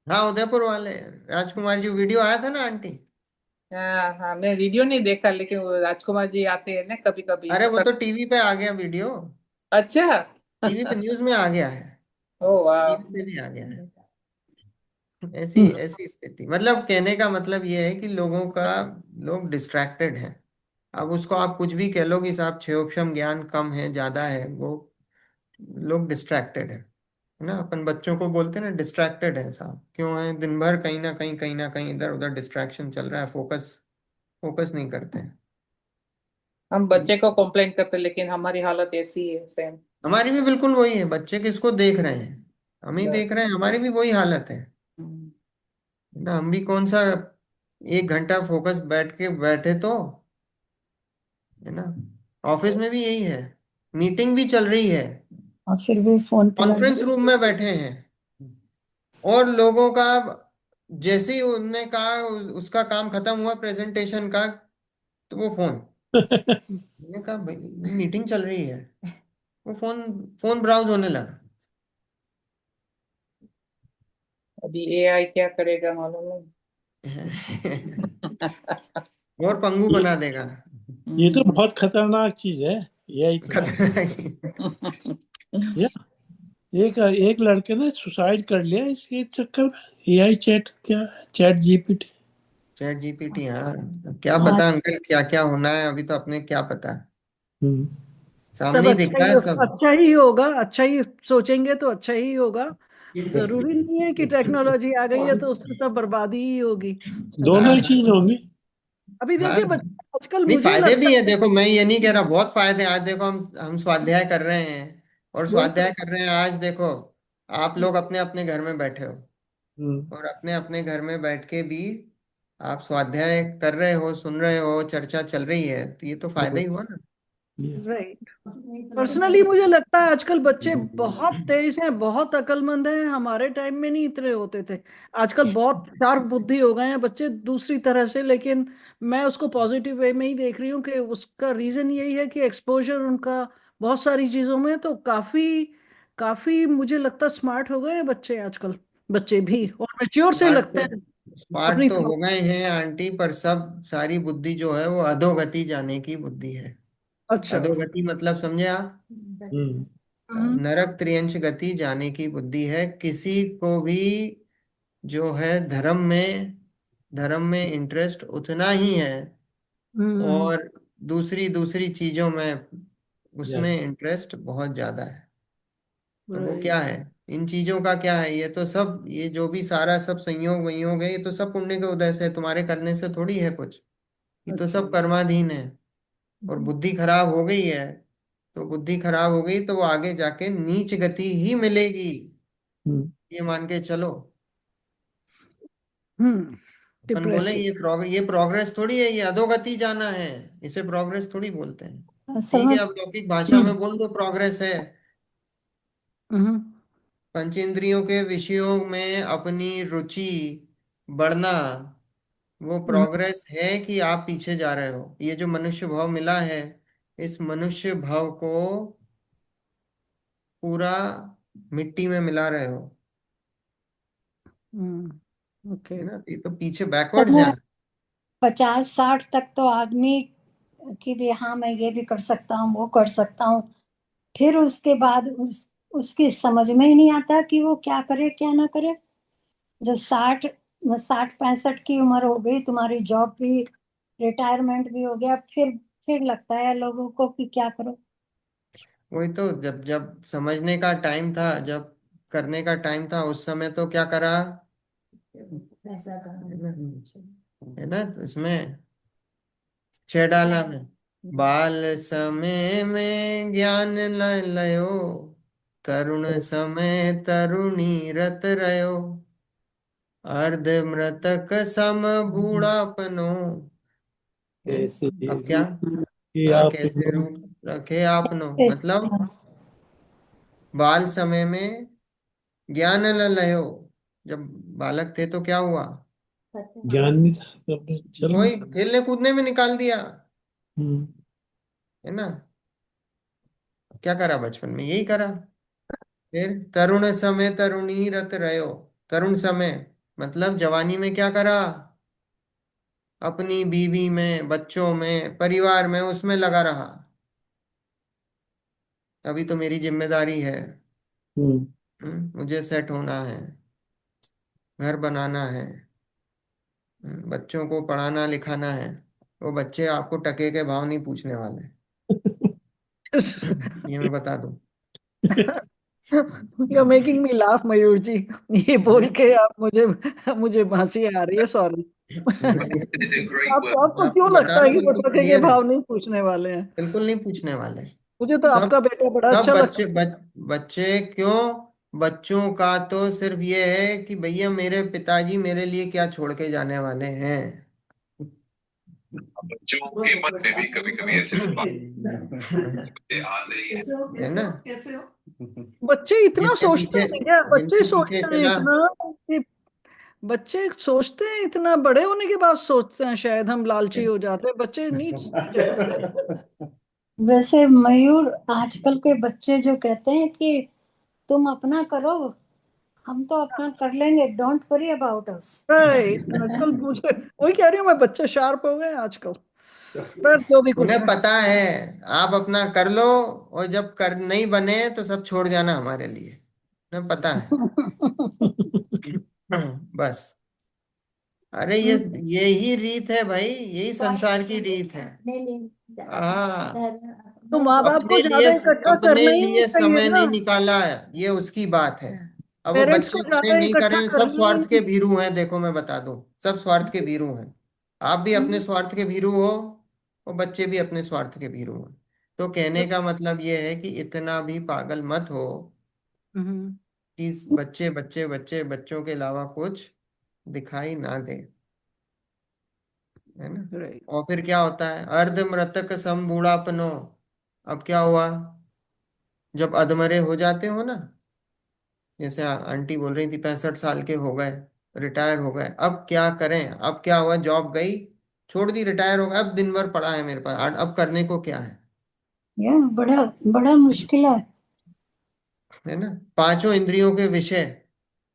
हाँ उदयपुर वाले, राजकुमार जी वीडियो आया था ना आंटी। हाँ हाँ, मैं वीडियो नहीं देखा, लेकिन वो राजकुमार जी आते हैं ना कभी कभी। अरे वो तो टीवी पे आ गया वीडियो, अच्छा। टीवी पे न्यूज में आ गया है, ओ वाह। टीवी पे भी आ गया है। ऐसी ऐसी स्थिति, मतलब कहने का मतलब ये है कि लोग डिस्ट्रैक्टेड हैं। अब उसको आप कुछ भी कह लो कि साहब क्षयोक्षम ज्ञान कम है ज्यादा है, वो लोग डिस्ट्रैक्टेड है ना। अपन बच्चों को बोलते हैं ना डिस्ट्रैक्टेड है साहब, क्यों है, दिन भर कहीं ना कहीं इधर उधर डिस्ट्रैक्शन चल रहा है, फोकस फोकस नहीं करते हैं। हम बच्चे को कंप्लेंट करते, लेकिन हमारी हालत ऐसी है सेम। हमारी भी बिल्कुल वही है, बच्चे किसको देख रहे हैं, हम ही देख रहे हैं, हमारी भी वही हालत है ना। हम भी कौन सा 1 घंटा फोकस बैठ के बैठे तो, है ना। ऑफिस में भी यही है, मीटिंग भी चल रही है, और फिर भी फोन पे लग कॉन्फ्रेंस रूम में बैठे हैं, और लोगों का जैसे ही उनने कहा उसका काम खत्म हुआ प्रेजेंटेशन का, तो वो फोन, मैंने कहा भाई मीटिंग चल रही है, वो फोन फोन ब्राउज होने लगा। अभी एआई क्या करेगा मालूम नहीं। और पंगु ये बना देगा। ये तो बहुत खतरनाक चीज है, यही तो है। खतरनाक चीज। या एक एक लड़के ने सुसाइड कर लिया इसके चक्कर में, एआई चैट, क्या चैट जीपीटी। चैट जीपीटी, हाँ। अब क्या आज पता अंकल क्या क्या होना है, अभी तो अपने क्या पता, हम्म। सब सामने ही दिख अच्छा रहा ही, है सब। अच्छा ही होगा, अच्छा ही सोचेंगे तो अच्छा ही होगा। जरूरी नहीं है कि टेक्नोलॉजी आ गई है तो उससे सब बर्बादी ही होगी। दोनों ही हाँ चीज होंगी। अभी हाँ। देखिए बच्चे आजकल, नहीं मुझे फायदे लगता भी है, है, देखो मैं ये नहीं कह रहा, बहुत फायदे हैं। आज देखो हम स्वाध्याय कर रहे हैं, और स्वाध्याय बिल्कुल। कर रहे हैं आज देखो, आप लोग अपने अपने घर में बैठे हो, हम्म। और अपने अपने घर में बैठ के भी आप स्वाध्याय कर रहे हो, सुन रहे हो, चर्चा चल रही है, तो ये तो फायदा ही हुआ ना। यस। राइट। पर्सनली मुझे लगता है आजकल बच्चे बहुत तेज हैं, बहुत अक्लमंद हैं, हमारे टाइम में नहीं इतने होते थे। आजकल बहुत शार्प बुद्धि हो गए हैं बच्चे दूसरी तरह से, लेकिन मैं उसको पॉजिटिव वे में ही देख रही हूँ कि उसका रीजन यही है कि एक्सपोजर उनका बहुत सारी चीजों में, तो काफी काफी मुझे लगता है स्मार्ट हो गए हैं बच्चे आजकल, बच्चे भी, और मेच्योर से स्मार्ट लगते तो हैं स्मार्ट अपनी तो हो गए हैं आंटी, पर सब सारी बुद्धि जो है वो अधोगति जाने की बुद्धि है। अच्छा। अधोगति मतलब समझे आप, हम्म। हम्म नरक त्रियंच गति जाने की बुद्धि है किसी को भी, जो है धर्म में इंटरेस्ट उतना ही है, हम्म और दूसरी दूसरी चीजों में उसमें ज्यादा। इंटरेस्ट बहुत ज्यादा है। तो वो क्या राइट। है, इन चीजों का क्या है, ये तो सब, ये जो भी सारा सब संयोग वियोग है, ये तो सब पुण्य के उदय से है, तुम्हारे करने से थोड़ी है कुछ, ये तो अच्छा। सब कर्माधीन है। और बुद्धि खराब हो गई है, तो बुद्धि खराब हो गई तो वो आगे जाके नीच गति ही मिलेगी, हम्म। ये मान के चलो। अपन बोले डिप्रेसिव। ये प्रोग्रेस थोड़ी है, ये अधोगति जाना है, इसे प्रोग्रेस थोड़ी बोलते हैं। असल ठीक में है, अब लौकिक भाषा में बोल दो प्रोग्रेस है, हम्म पंचेंद्रियों के विषयों में अपनी रुचि बढ़ना, वो हम्म प्रोग्रेस है कि आप पीछे जा रहे हो। ये जो मनुष्य भाव मिला है, इस मनुष्य भाव को पूरा मिट्टी में मिला रहे हो, ओके। है ना। ये तो पीछे असल बैकवर्ड्स में जाना। 50-60 तक तो आदमी कि भी हाँ मैं ये भी कर सकता हूँ वो कर सकता हूँ, फिर उसके बाद उसकी समझ में ही नहीं आता कि वो क्या करे क्या ना करे। जो 60-65 की उम्र हो गई, तुम्हारी जॉब भी, रिटायरमेंट भी हो गया, फिर लगता है लोगों को कि क्या करो। वही तो, जब जब समझने का टाइम था, जब करने का टाइम था, उस समय तो क्या करा, पैसा है ना, है ना, तो इसमें छह डाला में, बाल समय में ज्ञान लयो, तरुण समय तरुणी रत रयो, अर्ध मृतक सम बूढ़ापनो। हैं? कैसे अब क्या? कि हाँ, आप कैसे रूप रखे आपनो, मतलब बाल समय में ज्ञान न लयो। जब बालक थे तो क्या हुआ? ज्ञान नहीं था तो अपने चलो। वही खेलने कूदने में निकाल दिया, हम्म, है ना। क्या करा बचपन में? यही करा। फिर तरुण समय तरुणी रत रयो, तरुण समय मतलब जवानी में क्या करा? अपनी बीवी में, बच्चों में, परिवार में, उसमें लगा रहा। अभी तो मेरी जिम्मेदारी है। हम्म। मुझे सेट होना है, घर बनाना है, बच्चों को पढ़ाना लिखाना है। वो बच्चे आपको टके के भाव नहीं पूछने वाले। ये मैं बता दूं। यू मेकिंग मी लाफ मयूर जी। ये बोल के आप मुझे मुझे हंसी आ रही है, सॉरी। नहीं, आपको क्यों आपको बता लगता रहा है हूँ, कि वो बिल्कुल टके के क्लियर है। भाव नहीं पूछने वाले हैं? बिल्कुल नहीं पूछने वाले। मुझे तो सब आपका बेटा बड़ा सब अच्छा लगता बच्चे बच्चे क्यों? बच्चों का तो सिर्फ ये है कि भैया मेरे पिताजी मेरे लिए क्या छोड़ के जाने वाले हैं। बच्चों के मन में भी कभी कभी ऐसे सवाल आते ही हैं। कैसे हो है कैसे ना। हो कैसे हो? है। बच्चे इतना जिनके सोचते पीछे हैं क्या? बच्चे जिनके पीछे सोचते हैं इतना इतना कि बच्चे सोचते हैं इतना, बड़े होने के बाद सोचते हैं शायद हम लालची हो जाते हैं, बच्चे नहीं। वैसे मयूर, आजकल के बच्चे जो कहते हैं कि तुम अपना करो, हम तो अपना कर लेंगे, don't worry about us. Right, आजकल मुझे वही कह रही हूँ मैं, बच्चे शार्प हो गए हैं आजकल। पर जो भी कुछ उन्हें है। पता है आप अपना कर लो, और जब कर नहीं बने तो सब छोड़ जाना हमारे लिए। उन्हें पता है। बस। अरे यही रीत है भाई, यही संसार की रीत है। हाँ। तो माँ बाप को अपने लिए ज्यादा इकट्ठा अपने करना ही नहीं लिए चाहिए समय ना। नहीं निकाला है, ये उसकी बात है। अब वो पेरेंट्स बच्चे को अपने ज्यादा नहीं इकट्ठा करें, सब करना ही स्वार्थ के नहीं। भीरू हैं। देखो मैं बता दूं, सब स्वार्थ के भीरू हैं। आप भी अपने स्वार्थ के भीरू हो, और बच्चे भी अपने स्वार्थ के भीरू हैं। तो कहने का मतलब ये है कि इतना भी पागल मत हो हम्म। कि बच्चे बच्चे बच्चे बच्चों के अलावा कुछ दिखाई ना दे, है ना। राइट। और फिर क्या होता है? अर्ध मृतक सम बूढ़ापनो। अब क्या हुआ? जब अधमरे हो जाते हो ना, जैसे आंटी बोल रही थी 65 साल के हो गए, रिटायर हो गए, अब क्या करें? अब क्या हुआ? जॉब गई, छोड़ दी, रिटायर हो गया, अब दिन भर पड़ा है मेरे पास, अब करने को क्या या बड़ा बड़ा मुश्किल है ना। पांचों इंद्रियों के विषय,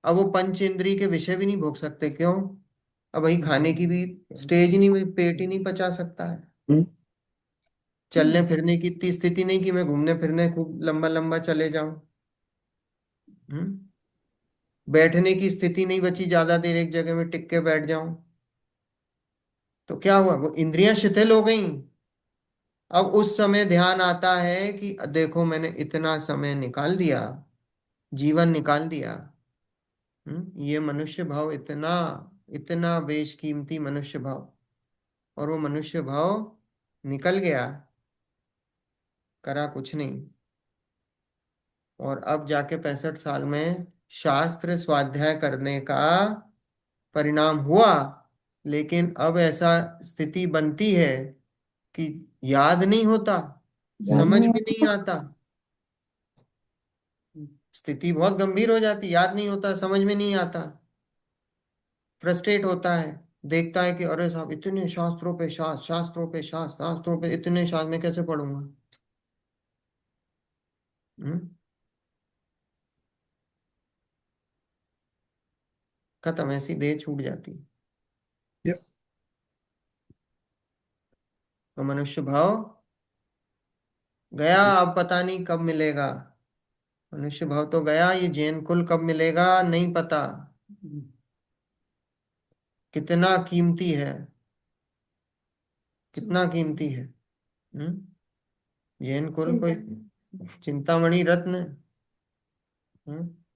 अब वो पंच इंद्रिय के विषय भी नहीं भोग सकते। क्यों? अब वही खाने की भी स्टेज ही नहीं, पेट ही नहीं पचा सकता है। हम्म, चलने फिरने की इतनी स्थिति नहीं कि मैं घूमने फिरने खूब लंबा लंबा चले जाऊं। हम्म। बैठने की स्थिति नहीं बची, ज्यादा देर एक जगह में टिक के बैठ जाऊं। तो क्या हुआ? वो इंद्रियां शिथिल हो गई। अब उस समय ध्यान आता है कि देखो मैंने इतना समय निकाल दिया, जीवन निकाल दिया। ये मनुष्य भाव इतना इतना बेशकीमती मनुष्य भाव, और वो मनुष्य भाव निकल गया, करा कुछ नहीं। और अब जाके 65 साल में शास्त्र स्वाध्याय करने का परिणाम हुआ। लेकिन अब ऐसा स्थिति बनती है कि याद नहीं होता, समझ है। में नहीं आता। स्थिति बहुत गंभीर हो जाती, याद नहीं होता, समझ में नहीं आता, फ्रस्ट्रेट होता है। देखता है कि अरे साहब इतने शास्त्रों पे शास्त्र, शास्त्रों पे शास्त्र, शास्त्रों पे इतने शास्त्र में कैसे पढ़ूंगा। हम्म। खत्म, ऐसी देह छूट जाती। yep, तो मनुष्य भाव गया, अब पता नहीं कब मिलेगा। मनुष्य भाव तो गया, ये जैन कुल कब मिलेगा नहीं पता। कितना कीमती है, कितना कीमती है। जैन कुल कोई चिंतामणि रत्न।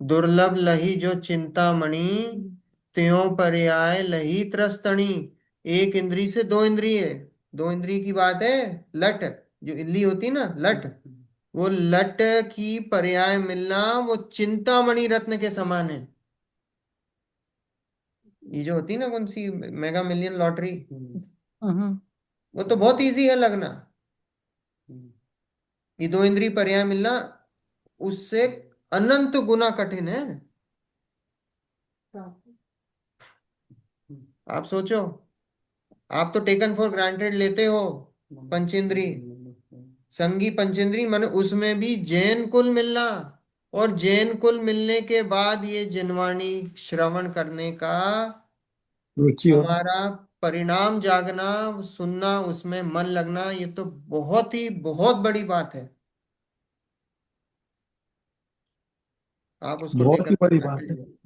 दुर्लभ लही जो चिंतामणि, त्यों पर्याय लही त्रस्तणी। एक इंद्री से दो इंद्रिय, दो इंद्री की बात है। लट, जो इल्ली होती ना लट, वो लट की पर्याय मिलना वो चिंतामणि रत्न के समान है। ये जो होती है ना कौन सी मेगा मिलियन लॉटरी, हम्म। वो तो बहुत इजी है लगना। ये दो इंद्री पर्याय मिलना उससे अनंत गुना कठिन है। आप सोचो, आप तो टेकन फॉर ग्रांटेड लेते हो पंचेंद्री, संगी पंचेंद्री माने उसमें भी जैन कुल मिलना, और जैन कुल मिलने के बाद ये जिनवाणी श्रवण करने का रुचि होना। हमारा परिणाम जागना, सुनना, उसमें मन लगना, ये तो बहुत ही बहुत बड़ी बात है। आप उसको बहुत टेकन ही फॉर बड़ी बात ग्रांटेड है। ले।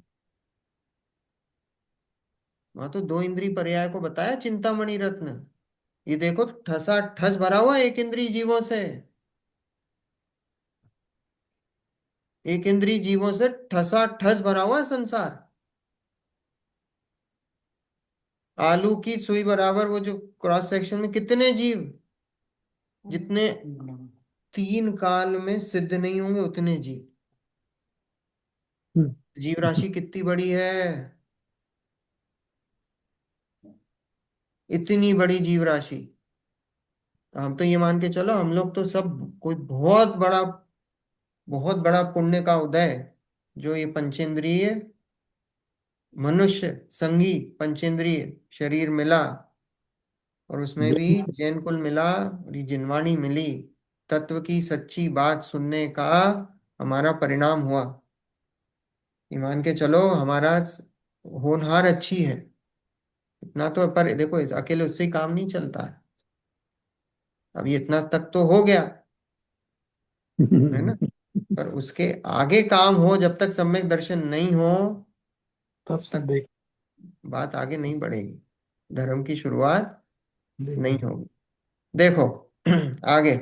वहां तो दो इंद्री पर्याय को बताया चिंतामणि रत्न। ये देखो ठसा ठस भरा हुआ है एक इंद्री जीवों से, एक इंद्री जीवों से ठसा ठस भरा हुआ है संसार। आलू की सुई बराबर वो जो क्रॉस सेक्शन में कितने जीव, जितने 3 काल में सिद्ध नहीं होंगे उतने जीव। हम्म। जीव राशि कितनी बड़ी है, इतनी बड़ी जीव राशि। हम तो ये मान के चलो हम लोग तो सब कोई बहुत बड़ा पुण्य का उदय, जो ये पंचेंद्रिय मनुष्य संगी पंचेंद्रिय शरीर मिला, और उसमें भी जैन कुल मिला, और ये जिनवाणी मिली, तत्व की सच्ची बात सुनने का हमारा परिणाम हुआ। ये मान के चलो हमारा होनहार अच्छी है। इतना तो पर देखो इस अकेले उससे ही काम नहीं चलता है। अब ये इतना तक तो हो गया है ना, पर उसके आगे काम हो, जब तक सम्यक दर्शन नहीं हो तब तब से तक देख बात आगे नहीं बढ़ेगी, धर्म की शुरुआत नहीं देख। होगी। देखो आगे,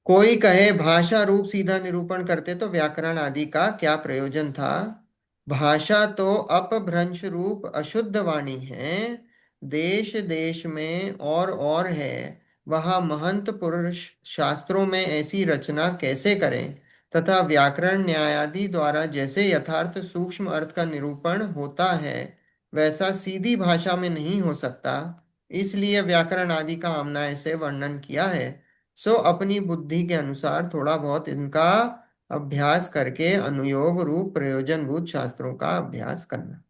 कोई कहे भाषा रूप सीधा निरूपण करते तो व्याकरण आदि का क्या प्रयोजन था। भाषा तो अपभ्रंश रूप अशुद्ध वाणी है, देश देश में और है, वहाँ महंत पुरुष शास्त्रों में ऐसी रचना कैसे करें, तथा व्याकरण न्यायादि द्वारा जैसे यथार्थ सूक्ष्म अर्थ का निरूपण होता है वैसा सीधी भाषा में नहीं हो सकता, इसलिए व्याकरण आदि का आमनाय से वर्णन किया है। सो अपनी बुद्धि के अनुसार थोड़ा बहुत इनका अभ्यास करके अनुयोग रूप प्रयोजनभूत शास्त्रों का अभ्यास करना।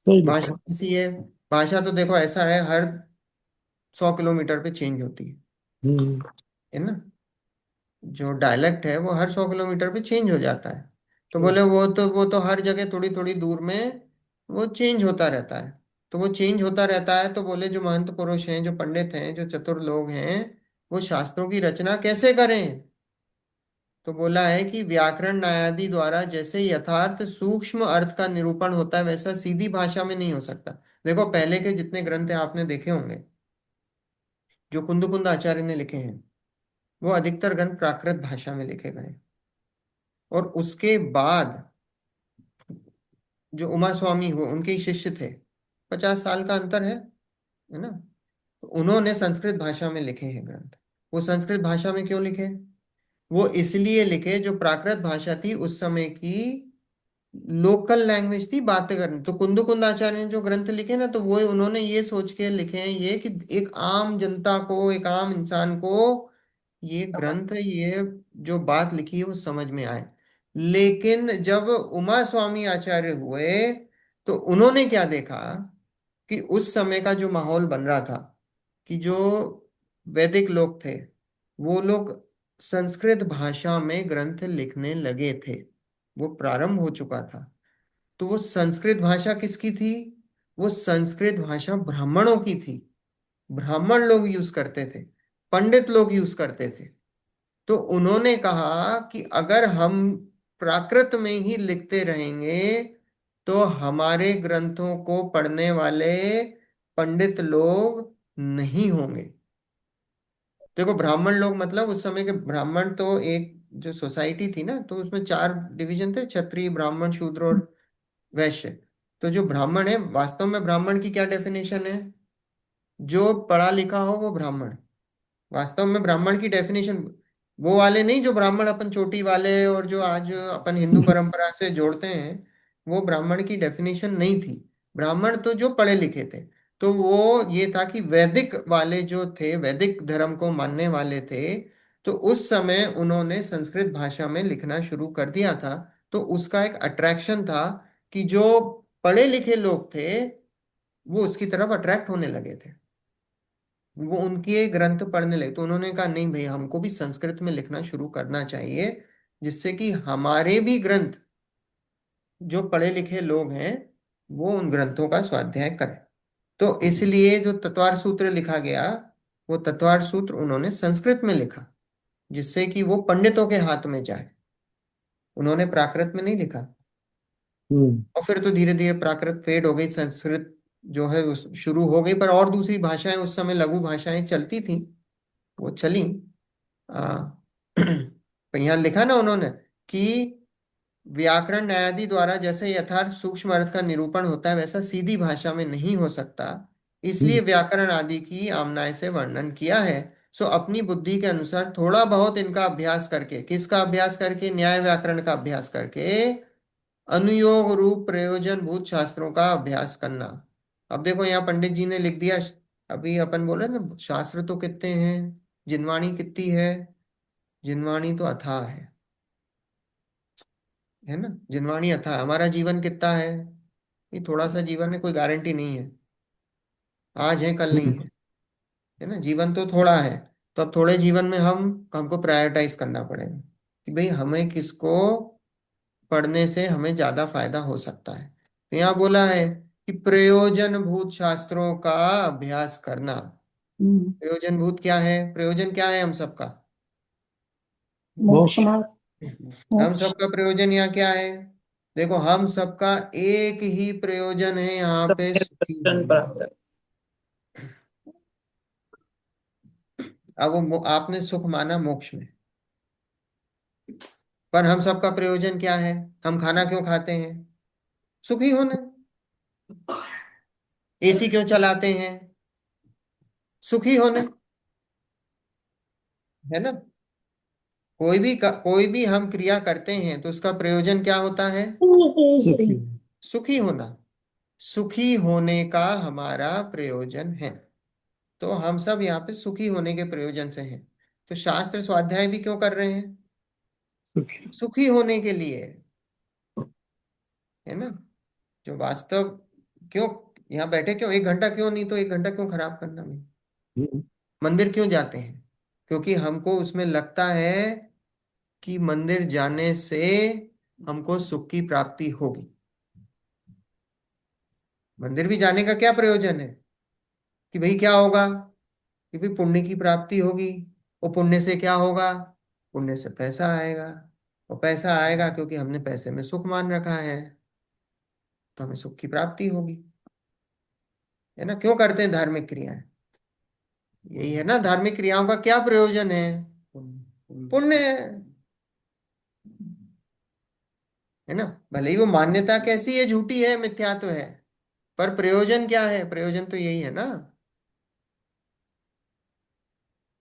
सही भाषा लिखा। कैसी है, भाषा तो देखो ऐसा है हर 100 किलोमीटर पे चेंज होती हम्म। है ना। जो डायलेक्ट है वो हर 100 किलोमीटर पे चेंज हो जाता है। तो सही। बोले वो तो हर जगह थोड़ी थोड़ी दूर में वो चेंज होता रहता है। तो वो चेंज होता रहता है, तो बोले जो महंत पुरुष हैं, जो पंडित हैं, जो चतुर लोग हैं, वो शास्त्रों की रचना कैसे करें। तो बोला है कि व्याकरण न्यायादि द्वारा जैसे यथार्थ सूक्ष्म अर्थ का निरूपण होता है वैसा सीधी भाषा में नहीं हो सकता। देखो पहले के जितने ग्रंथ हैं आपने देखे होंगे, जो कुंद आचार्य ने लिखे हैं, वो अधिकतर ग्रंथ प्राकृत भाषा में लिखे गए हैं। और उसके बाद जो उमा स्वामी हुए उनके ही शिष्य थे, 50 साल का अंतर है ना, तो उन्होंने संस्कृत भाषा में लिखे हैं ग्रंथ। वो संस्कृत भाषा में क्यों लिखे, वो इसलिए लिखे जो प्राकृत भाषा थी उस समय की लोकल लैंग्वेज थी बातें करनी। तो कुंद आचार्य ने जो ग्रंथ लिखे ना, तो वो उन्होंने ये सोच के लिखे हैं ये कि एक आम जनता को, एक आम इंसान को ये ग्रंथ, ये जो बात लिखी है वो समझ में आए। लेकिन जब उमा स्वामी आचार्य हुए तो उन्होंने क्या देखा कि उस समय का जो माहौल बन रहा था, कि जो वैदिक लोग थे वो लोग संस्कृत भाषा में ग्रंथ लिखने लगे थे, वो प्रारंभ हो चुका था। तो वो संस्कृत भाषा किसकी थी, वो संस्कृत भाषा ब्राह्मणों की थी। ब्राह्मण लोग यूज करते थे, पंडित लोग यूज करते थे। तो उन्होंने कहा कि अगर हम प्राकृत में ही लिखते रहेंगे तो हमारे ग्रंथों को पढ़ने वाले पंडित लोग नहीं होंगे। देखो ब्राह्मण लोग मतलब उस समय के ब्राह्मण तो एक जो सोसाइटी थी ना, तो उसमें 4 डिवीजन थे, क्षत्रिय ब्राह्मण शूद्र और वैश्य। तो जो ब्राह्मण है वास्तव में ब्राह्मण की क्या डेफिनेशन है, जो पढ़ा लिखा हो वो ब्राह्मण। वास्तव में ब्राह्मण की डेफिनेशन वो वाले नहीं जो ब्राह्मण अपन चोटी वाले और जो आज अपन हिंदू परंपरा से जोड़ते हैं, वो ब्राह्मण की डेफिनेशन नहीं थी। ब्राह्मण तो जो पढ़े लिखे थे, तो वो ये था कि वैदिक वाले जो थे, वैदिक धर्म को मानने वाले थे, तो उस समय उन्होंने संस्कृत भाषा में लिखना शुरू कर दिया था। तो उसका एक अट्रैक्शन था कि जो पढ़े लिखे लोग थे वो उसकी तरफ अट्रैक्ट होने लगे थे, वो उनके ग्रंथ पढ़ने लगे। तो उन्होंने कहा नहीं भाई, हमको भी संस्कृत में लिखना शुरू करना चाहिए, जिससे कि हमारे भी ग्रंथ, जो पढ़े लिखे लोग हैं, वो उन ग्रंथों का स्वाध्याय करें। तो इसलिए जो तत्वार सूत्र लिखा गया, वो तत्वार सूत्र उन्होंने संस्कृत में लिखा, जिससे कि वो पंडितों के हाथ में जाए। उन्होंने प्राकृत में नहीं लिखा। और फिर तो धीरे धीरे प्राकृत फेड हो गई, संस्कृत जो है उस शुरू हो गई, पर और दूसरी भाषाएं उस समय लघु भाषाएं चलती थी, वो चली। आ, पर यहाँ लिखा ना उन्होंने कि व्याकरण न्यायादि द्वारा जैसे यथार्थ सूक्ष्म अर्थ का निरूपण होता है, वैसा सीधी भाषा में नहीं हो सकता, इसलिए व्याकरण आदि की आमनाय से वर्णन किया है। सो अपनी बुद्धि के अनुसार थोड़ा बहुत इनका अभ्यास करके, किसका अभ्यास करके? न्याय व्याकरण का अभ्यास करके अनुयोग रूप प्रयोजन भूत शास्त्रों का अभ्यास करना। अब देखो यहाँ पंडित जी ने लिख दिया, अभी अपन बोल रहे ना शास्त्र तो कितने हैं, जिनवाणी कितनी है, जिनवाणी तो अथाह है ना, जिनवाणी अथाह। हमारा जीवन कितना है? ये थोड़ा सा जीवन है, कोई गारंटी नहीं है, आज है कल नहीं है ना, जीवन तो थोड़ा है। तो अब थोड़े जीवन में हमको प्रायोरिटाइज करना पड़ेगा कि भाई हमें किसको पढ़ने से हमें ज्यादा फायदा हो सकता है। तो यहाँ बोला है कि प्रयोजन भूत शास्त्रों का अभ्यास करना। प्रयोजन भूत क्या है? प्रयोजन क्या है हम सबका? मोक्ष मार्ग। हम मोक्ष। सबका प्रयोजन यहाँ क्या है? देखो, हम सबका एक ही प्रयोजन है यहाँ पे, सुखी दर्शन होना। प्राप्त। अब वो आपने सुख माना मोक्ष में, पर हम सबका प्रयोजन क्या है? हम खाना क्यों खाते हैं? सुखी होना। एसी क्यों चलाते हैं? सुखी होने, है ना। कोई भी हम क्रिया करते हैं तो उसका प्रयोजन क्या होता है? सुखी होना। सुखी होने का हमारा प्रयोजन है। तो हम सब यहाँ पे सुखी होने के प्रयोजन से हैं। तो शास्त्र स्वाध्याय भी क्यों कर रहे हैं? सुखी होने के लिए, है ना। जो वास्तव, क्यों यहाँ बैठे, क्यों 1 घंटा, क्यों नहीं तो 1 घंटा क्यों खराब करना भाई? मंदिर क्यों जाते हैं? क्योंकि हमको उसमें लगता है कि मंदिर जाने से हमको सुख की प्राप्ति होगी। मंदिर भी जाने का क्या प्रयोजन है? कि भाई क्या होगा? कि भाई पुण्य की प्राप्ति होगी। और पुण्य से क्या होगा? पुण्य से पैसा आएगा। और पैसा आएगा क्योंकि हमने पैसे में सुख मान रखा है, तो हमें सुख की प्राप्ति होगी, है ना। क्यों करते हैं धार्मिक क्रियाएं? यही है ना, धार्मिक क्रियाओं का क्या प्रयोजन है? पुण्य है ना। भले ही वो मान्यता कैसी है, झूठी है, मिथ्या तो है, पर प्रयोजन क्या है? प्रयोजन तो यही है ना।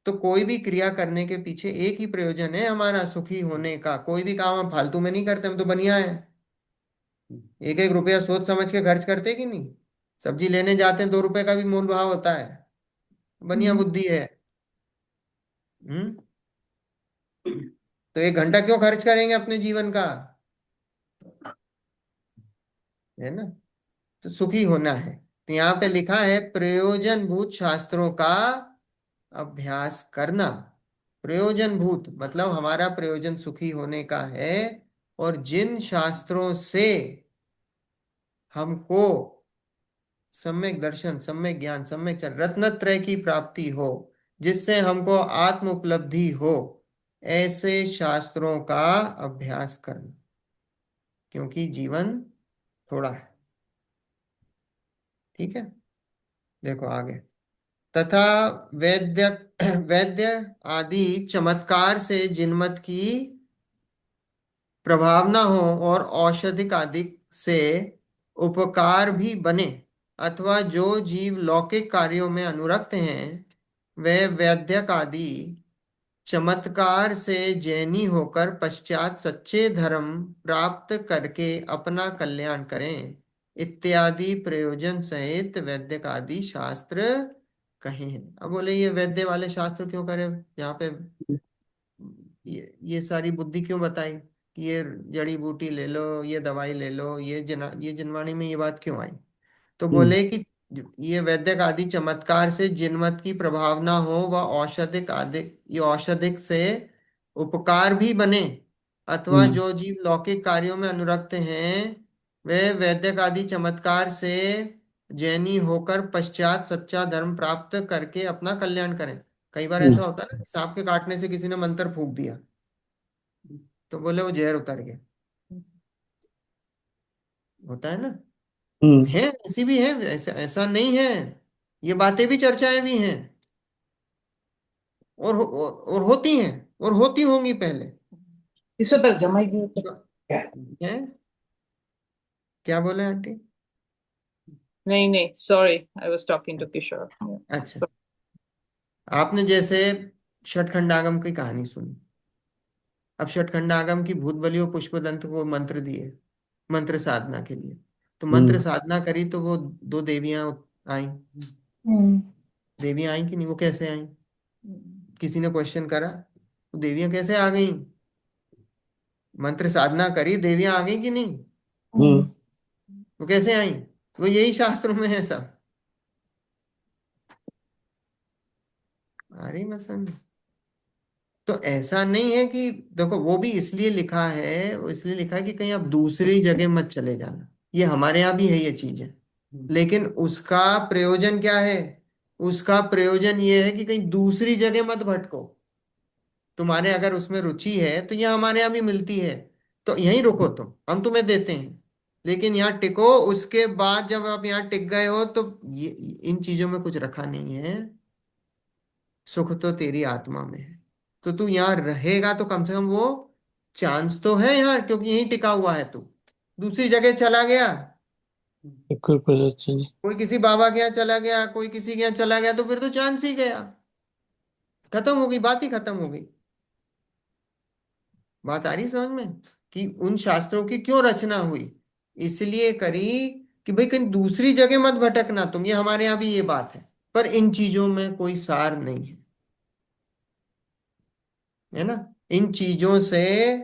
तो कोई भी क्रिया करने के पीछे एक ही प्रयोजन है हमारा, सुखी होने का। कोई भी काम हम फालतू में नहीं करते, हम तो बढ़िया है। एक एक रुपया सोच समझ के खर्च करते कि नहीं? सब्जी लेने जाते हैं, 2 रुपए का भी मोल भाव होता है, बढ़िया बुद्धि है। हम्म। तो 1 घंटा क्यों खर्च करेंगे अपने जीवन का, है ना। तो सुखी होना है। तो यहाँ पे लिखा है प्रयोजन भूत शास्त्रों का अभ्यास करना। प्रयोजन भूत मतलब हमारा प्रयोजन सुखी होने का है। और जिन शास्त्रों से हमको सम्यक दर्शन, सम्यक ज्ञान, सम्यक रत्नत्रय की प्राप्ति हो, जिससे हमको आत्म उपलब्धि हो, ऐसे शास्त्रों का अभ्यास करना, क्योंकि जीवन थोड़ा है। ठीक है, देखो आगे। तथा वैद्य वैद्य आदि चमत्कार से जिनमत की प्रभावना हो और औषधिक आदि से उपकार भी बने, अथवा जो जीव लौकिक कार्यों में अनुरक्त हैं, वे वैद्यक आदि चमत्कार से जैनी होकर पश्चात सच्चे धर्म प्राप्त करके अपना कल्याण करें, इत्यादि प्रयोजन सहित वैद्यक आदि शास्त्र कहे हैं। अब बोले ये वैद्य वाले शास्त्र क्यों करे, यहाँ पे ये सारी बुद्धि क्यों बताई कि ये जड़ी बूटी ले लो, ये दवाई ले लो, ये जिनवाणी में ये बात क्यों आई? तो बोले कि ये वैद्यक आदि चमत्कार से जिनमत की प्रभावना हो व औषधिक आदि, ये औषधिक से उपकार भी बने, अथवा जो जीव लौकिक कार्यों में अनुरक्त हैं, वे वैद्यक आदि चमत्कार से जैनी होकर पश्चात सच्चा धर्म प्राप्त करके अपना कल्याण करें। कई बार ऐसा होता है ना कि सांप के काटने से किसी ने मंत्र फूंक दिया, तो बोले वो जहर उतर गया, होता है ना। है, ऐसी भी है, ऐसा ऐसा नहीं है, ये बातें भी चर्चाएं भी हैं, और होती हैं और होती होंगी पहले। इसो तक जमाई गई है, क्या बोले आंटी? नहीं नहीं, sorry, I was talking to Kishore. अच्छा, आपने जैसे षटखंडागम की कहानी सुनी। अब षटखंडागम की भूत बलियो पुष्पदंत को मंत्र दिए मंत्र साधना के लिए, तो मंत्र साधना करी तो वो दो देवियां आई। देवियां आई कि नहीं? वो कैसे आई? किसी ने क्वेश्चन करा, तो देवियां कैसे आ गई? मंत्र साधना करी, देवियां आ गई कि नहीं? वो कैसे आई? वो यही शास्त्रों में है सब। अरे मैं समझ, तो ऐसा नहीं है कि देखो, वो भी इसलिए लिखा है, वो इसलिए लिखा है कि कहीं आप दूसरी जगह मत चले जाना। ये हमारे यहाँ भी है ये चीज है, लेकिन उसका प्रयोजन क्या है? उसका प्रयोजन ये है कि कहीं दूसरी जगह मत भटको। तुम्हारे अगर उसमें रुचि है तो ये हमारे यहाँ भी मिलती है, तो यहीं रुको, तुम हम तुम्हें देते हैं, लेकिन यहाँ टिको। उसके बाद जब आप यहाँ टिक गए हो तो ये इन चीजों में कुछ रखा नहीं है, सुख तो तेरी आत्मा में है। तो तू यहाँ रहेगा तो कम से कम वो चांस तो है यहाँ, क्योंकि यहीं टिका हुआ है। तू दूसरी जगह चला गया, कोई परेशानी नहीं। कोई किसी बाबा के यहाँ चला गया, कोई किसी के यहाँ चला गया, तो फिर तो चांस ही गया, खत्म हो गई, बात ही खत्म हो गई। बात आ रही समझ में कि उन शास्त्रों की क्यों रचना हुई? इसलिए करी कि भाई कहीं दूसरी जगह मत भटकना तुम। ये हमारे यहाँ भी ये बात है, पर इन चीजों में कोई सार नहीं है, है ना। इन चीजों से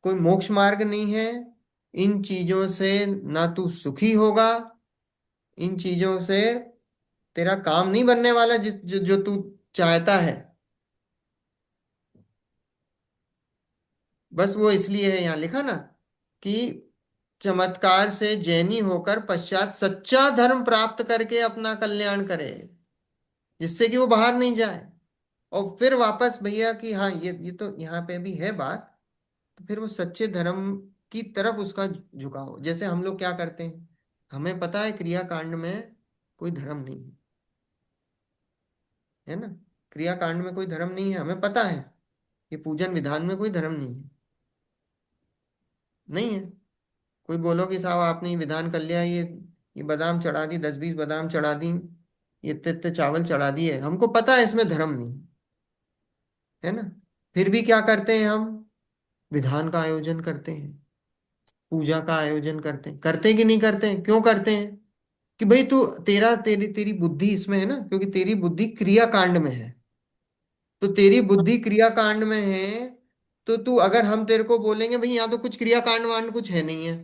कोई मोक्ष मार्ग नहीं है, इन चीजों से ना तू सुखी होगा, इन चीजों से तेरा काम नहीं बनने वाला जो तू चाहता है। बस वो इसलिए है यहाँ लिखा ना कि चमत्कार से जैनी होकर पश्चात सच्चा धर्म प्राप्त करके अपना कल्याण करे, जिससे कि वो बाहर नहीं जाए। और फिर वापस भैया कि हाँ ये तो यहाँ पे भी है बात, तो फिर वो सच्चे धर्म की तरफ उसका झुकाव। जैसे हम लोग क्या करते हैं, हमें पता है क्रिया कांड में कोई धर्म नहीं है, है ना। क्रिया कांड में कोई धर्म नहीं है, हमें पता है। ये पूजन विधान में कोई धर्म नहीं है, नहीं है। कोई बोलो कि साहब आपने ये विधान कर लिया, ये बादाम चढ़ा दी, 10-20 बादाम चढ़ा दी, ये इतने इतने चावल चढ़ा दिए, हमको पता है इसमें धर्म नहीं है ना। फिर भी क्या करते हैं हम? विधान का आयोजन करते हैं, पूजा का आयोजन करते हैं कि नहीं करते हैं? क्यों करते हैं? कि भाई तू तेरा तेरी तेरी बुद्धि इसमें है ना, क्योंकि तेरी बुद्धि क्रिया कांड में है। तो तेरी बुद्धि क्रिया कांड में है, तो तू अगर हम तेरे को बोलेंगे भाई यहाँ तो कुछ क्रिया कांड वांड कुछ है नहीं है,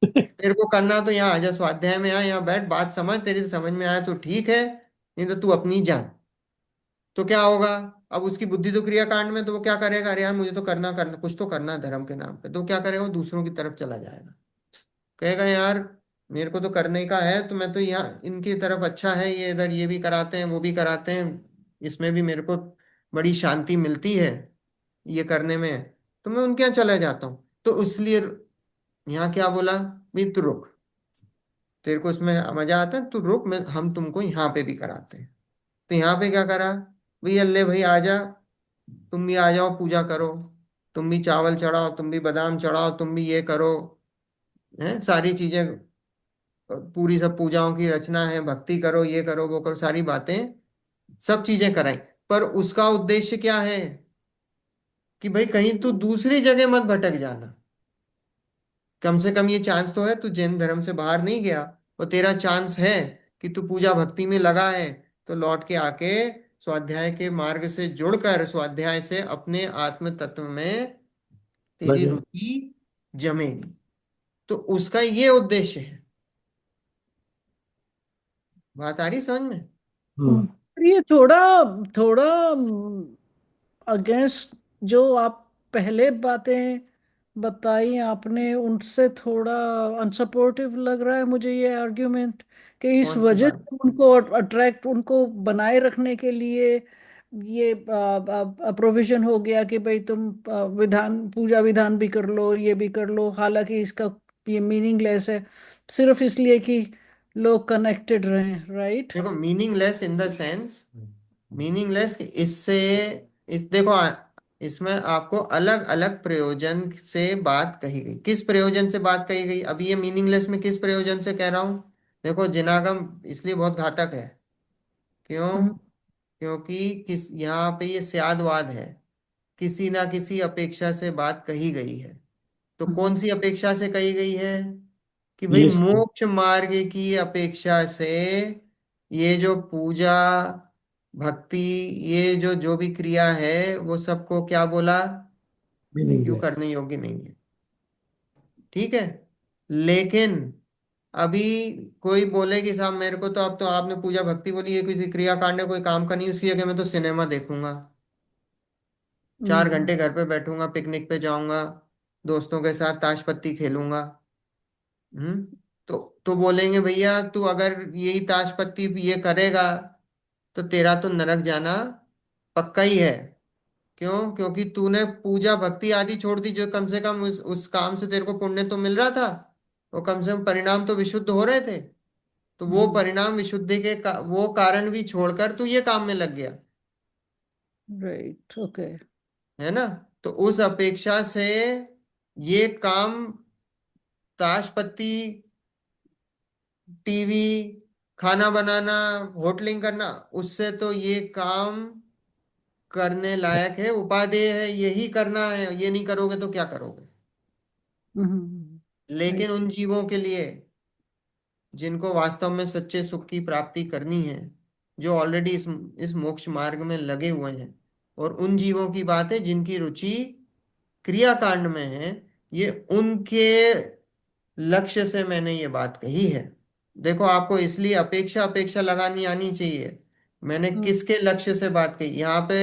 तेरे को करना तो यहाँ आ जा, स्वाध्याय में आ, यहाँ बैठ, बात समझ, तेरी समझ में आया तो ठीक है, नहीं तो तू अपनी जान। तो क्या होगा? अब उसकी बुद्धि तो क्रिया कांड में, तो वो क्या करेगा? अरे यार मुझे तो करना करना कुछ तो करना है धर्म के नाम पे। तो क्या करेगा? वो दूसरों की तरफ चला जाएगा, कहेगा यार मेरे को तो करने का है, तो मैं तो यहाँ इनकी तरफ अच्छा है, ये इधर ये भी कराते हैं वो भी कराते हैं, इसमें भी मेरे को बड़ी शांति मिलती है ये करने में, तो मैं उनके यहाँ चला जाता हूँ। तो इसलिए यहाँ क्या बोला, भी तू रुक, तेरे को इसमें मजा आता है, तू रुक, मैं हम तुमको यहाँ पे भी कराते हैं। तो यहाँ पे क्या करा, भाई अल्ले भाई आ जा, तुम भी आ जाओ, पूजा करो, तुम भी चावल चढ़ाओ, तुम भी बादाम चढ़ाओ, तुम भी ये करो, है सारी चीजें। पूरी सब पूजाओं की रचना है, भक्ति करो, ये करो, वो करो, सारी बातें, सब चीजें कराई। पर उसका उद्देश्य क्या है? कि भाई कहीं तू दूसरी जगह मत भटक जाना। कम से कम ये चांस तो है, तू जैन धर्म से बाहर नहीं गया, और तेरा चांस है कि तू पूजा भक्ति में लगा है, तो लौट के आके स्वाध्याय के मार्ग से जुड़कर स्वाध्याय से अपने आत्म तत्व में तेरी लगे। रुचि जमेगी। तो उसका ये उद्देश्य है। बात आ रही समझ में? हम्म। पर ये थोड़ा थोड़ा अगेंस्ट जो आप पहले बातें बताई आपने, उनसे थोड़ा अनसपोर्टिव लग रहा है मुझे ये आर्ग्यूमेंट, कि इस कौन सी वजह बात? से उनको अट्रैक्ट, उनको बनाए रखने के लिए ये प्रोविजन हो गया कि भाई तुम विधान, पूजा विधान भी कर लो, ये भी कर लो, हालांकि इसका ये मीनिंगलेस है, सिर्फ इसलिए कि लोग कनेक्टेड रहें, राइट? देखो, meaningless in the sense, meaningless कि इससे, इस देखो इसमें आपको अलग अलग प्रयोजन से बात कही गई। किस प्रयोजन से बात कही गई? अभी ये मीनिंगलेस में किस प्रयोजन से कह रहा हूं? देखो, जिनागम इसलिए बहुत घातक है। क्यों? क्योंकि किस यहाँ पे ये स्यादवाद है, किसी ना किसी अपेक्षा से बात कही गई है। तो कौन सी अपेक्षा से कही गई है? कि भाई ये मोक्ष मार्ग की अपेक्षा से ये जो पूजा भक्ति, ये जो जो भी क्रिया है, वो सबको क्या बोला? क्यों मीनिंगलेस। करने योग्य नहीं है। ठीक है। लेकिन अभी कोई बोले कि साहब मेरे को तो, अब तो आपने पूजा भक्ति बोली, ये किसी क्रिया कांड है, कोई काम का नहीं, उसकी जगह मैं तो सिनेमा देखूंगा, 4 घंटे घर पे बैठूंगा, पिकनिक पे जाऊंगा, दोस्तों के साथ ताश पत्ती खेलूंगा। हम्म। तो बोलेंगे भैया तू अगर यही ताश पत्ती ये करेगा तो तेरा तो नरक जाना पक्का ही है। क्यों? क्योंकि तूने पूजा भक्ति आदि छोड़ दी, जो कम से कम उस काम से तेरे को पुण्य तो मिल रहा था, वो कम से कम परिणाम तो विशुद्ध हो रहे थे। तो वो परिणाम विशुद्धि के वो कारण भी छोड़कर तू ये काम में लग गया, राइट, ओके। है ना? तो उस अपेक्षा से ये काम, ताश पत्ती, टीवी, खाना बनाना, होटलिंग करना, उससे तो ये काम करने लायक है, उपादेय है, यही करना है, ये नहीं करोगे तो क्या करोगे? लेकिन राइट। उन जीवों के लिए जिनको वास्तव में सच्चे सुख की प्राप्ति करनी है, जो ऑलरेडी इस मोक्ष मार्ग में लगे हुए हैं, और उन जीवों की बात है जिनकी रुचि क्रियाकांड में है, ये उनके लक्ष्य से मैंने ये बात कही है। देखो, आपको इसलिए अपेक्षा अपेक्षा लगानी आनी चाहिए। मैंने किसके लक्ष्य से बात कही यहाँ पे?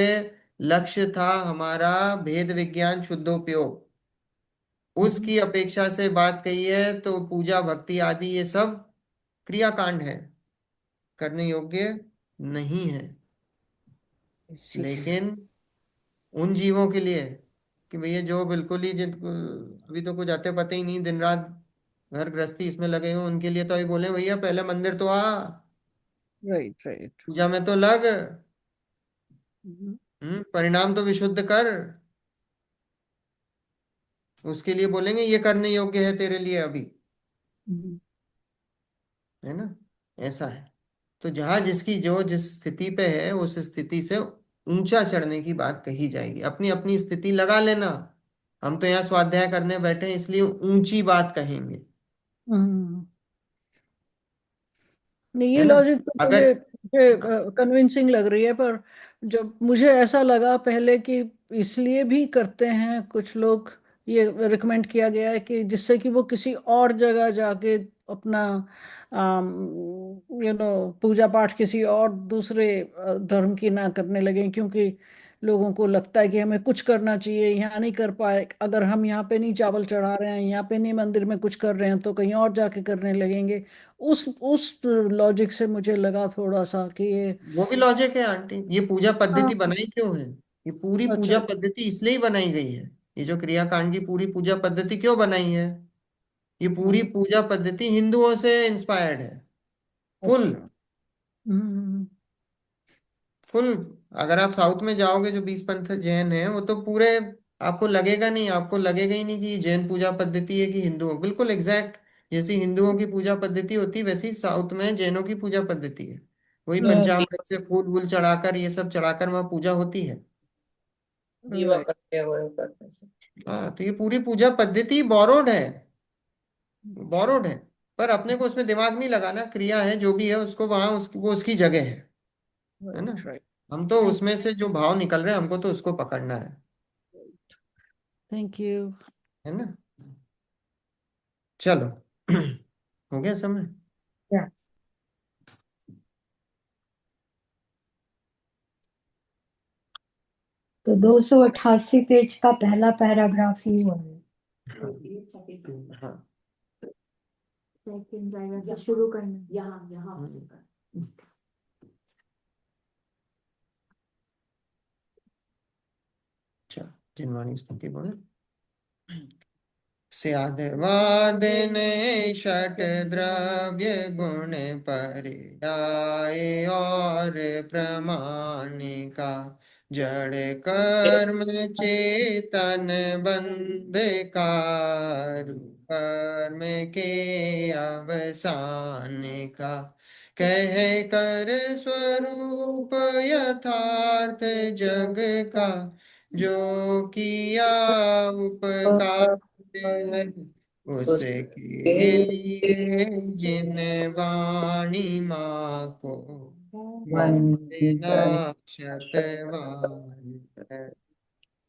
लक्ष्य था हमारा भेद विज्ञान शुद्धोपयोग, उसकी अपेक्षा से बात कही है। तो पूजा भक्ति आदि ये सब क्रियाकांड है, करने योग्य नहीं है। लेकिन उन जीवों के लिए कि भैया जो बिल्कुल ही, जिनको अभी तो कुछ आते पते ही नहीं, दिन रात घर गृहस्थी इसमें लगे हुए, उनके लिए तो अभी बोले भैया पहले मंदिर तो आ, राइट, राइट। पूजा में तो लग, परिणाम तो विशुद्ध कर। उसके लिए बोलेंगे ये करने योग्य है तेरे लिए अभी, है ना? ऐसा है। तो जहां जिसकी जो जिस स्थिति पे है, उस स्थिति से ऊंचा चढ़ने की बात कही जाएगी। अपनी अपनी स्थिति लगा लेना। हम तो यहाँ स्वाध्याय करने बैठे हैं, इसलिए ऊंची बात कहेंगे, नहीं, ये है ना? लॉजिक तो अगर मुझे कन्विंसिंग लग रही है, पर जब मुझे ऐसा लगा पहले कि इसलिए भी करते हैं कुछ लोग, ये रिकमेंड किया गया है कि जिससे कि वो किसी और जगह जाके अपना पूजा पाठ किसी और दूसरे धर्म की ना करने लगे, क्योंकि लोगों को लगता है कि हमें कुछ करना चाहिए, यहाँ नहीं कर पाए, अगर हम यहाँ पे नहीं चावल चढ़ा रहे हैं, यहाँ पे नहीं मंदिर में कुछ कर रहे हैं, तो कहीं और जाके करने लगेंगे। उस लॉजिक से मुझे लगा थोड़ा सा कि ये। वो भी लॉजिक है आंटी। ये पूजा हाँ। पद्धति बनाई क्यों है? ये पूरी अच्छा। पूजा पद्धति इसलिए ही बनाई गई है। ये जो क्रियाकांड की पूरी पूजा पद्धति क्यों बनाई है? ये पूरी हाँ, पूजा पद्धति हिंदुओं से इंस्पायर्ड है। फुल अच्छा। हम्म। फुल। अगर आप साउथ में जाओगे, जो 20 पंथ जैन है, वो तो पूरे, आपको लगेगा नहीं, आपको लगेगा ही नहीं कि ये जैन पूजा पद्धति है कि हिंदू, बिल्कुल एग्जैक्ट जैसी हिंदुओं की पूजा पद्धति होती है वैसी साउथ में जैनों की पूजा पद्धति है। वही दी- पंचामृत से फूल वूल चढ़ाकर ये सब चढ़ाकर वहाँ पूजा होती है। दीवा Right. करते हैं वो करते हैं। हाँ, तो ये पूरी पूजा पद्धति बोरोड है, बोरोड है। पर अपने को उसमें दिमाग नहीं लगाना, क्रिया है जो भी है उसको वहां वो उसकी जगह है ना। Right, right. हम तो उसमें से जो भाव निकल रहे हैं हमको तो उसको पकड़ना है Thank you. ना। चलो हो गया समय। तो 288 पेज का पहला पैराग्राफ ही हुआ है। हाँ, शुरू करना यहाँ से कर। अच्छा, जिनवाणी स्तुति बोले। स्याद्वादने षट द्रव्य गुण परिदाय और प्रमाणिका जड़ कर्म चेतन बंध कारु कर्म के अवसान का कह कर स्वरूप यथार्थ जग का जो किया उपकार है उसके लिए जिन वाणी माँ को वंदना शतवार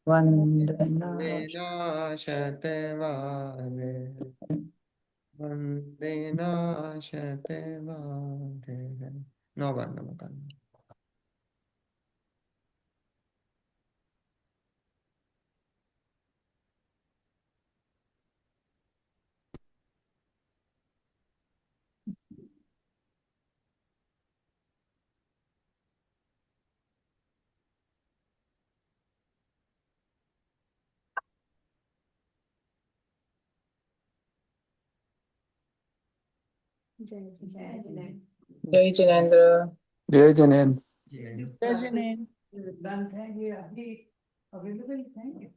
वंदना शतवार वंदना शतवार। 9 बार नमः। जय जिनेन्द्र। जय जनेन। जय जिनेन्द्र। ग्रंथ है ये अभी अवेलेबल है।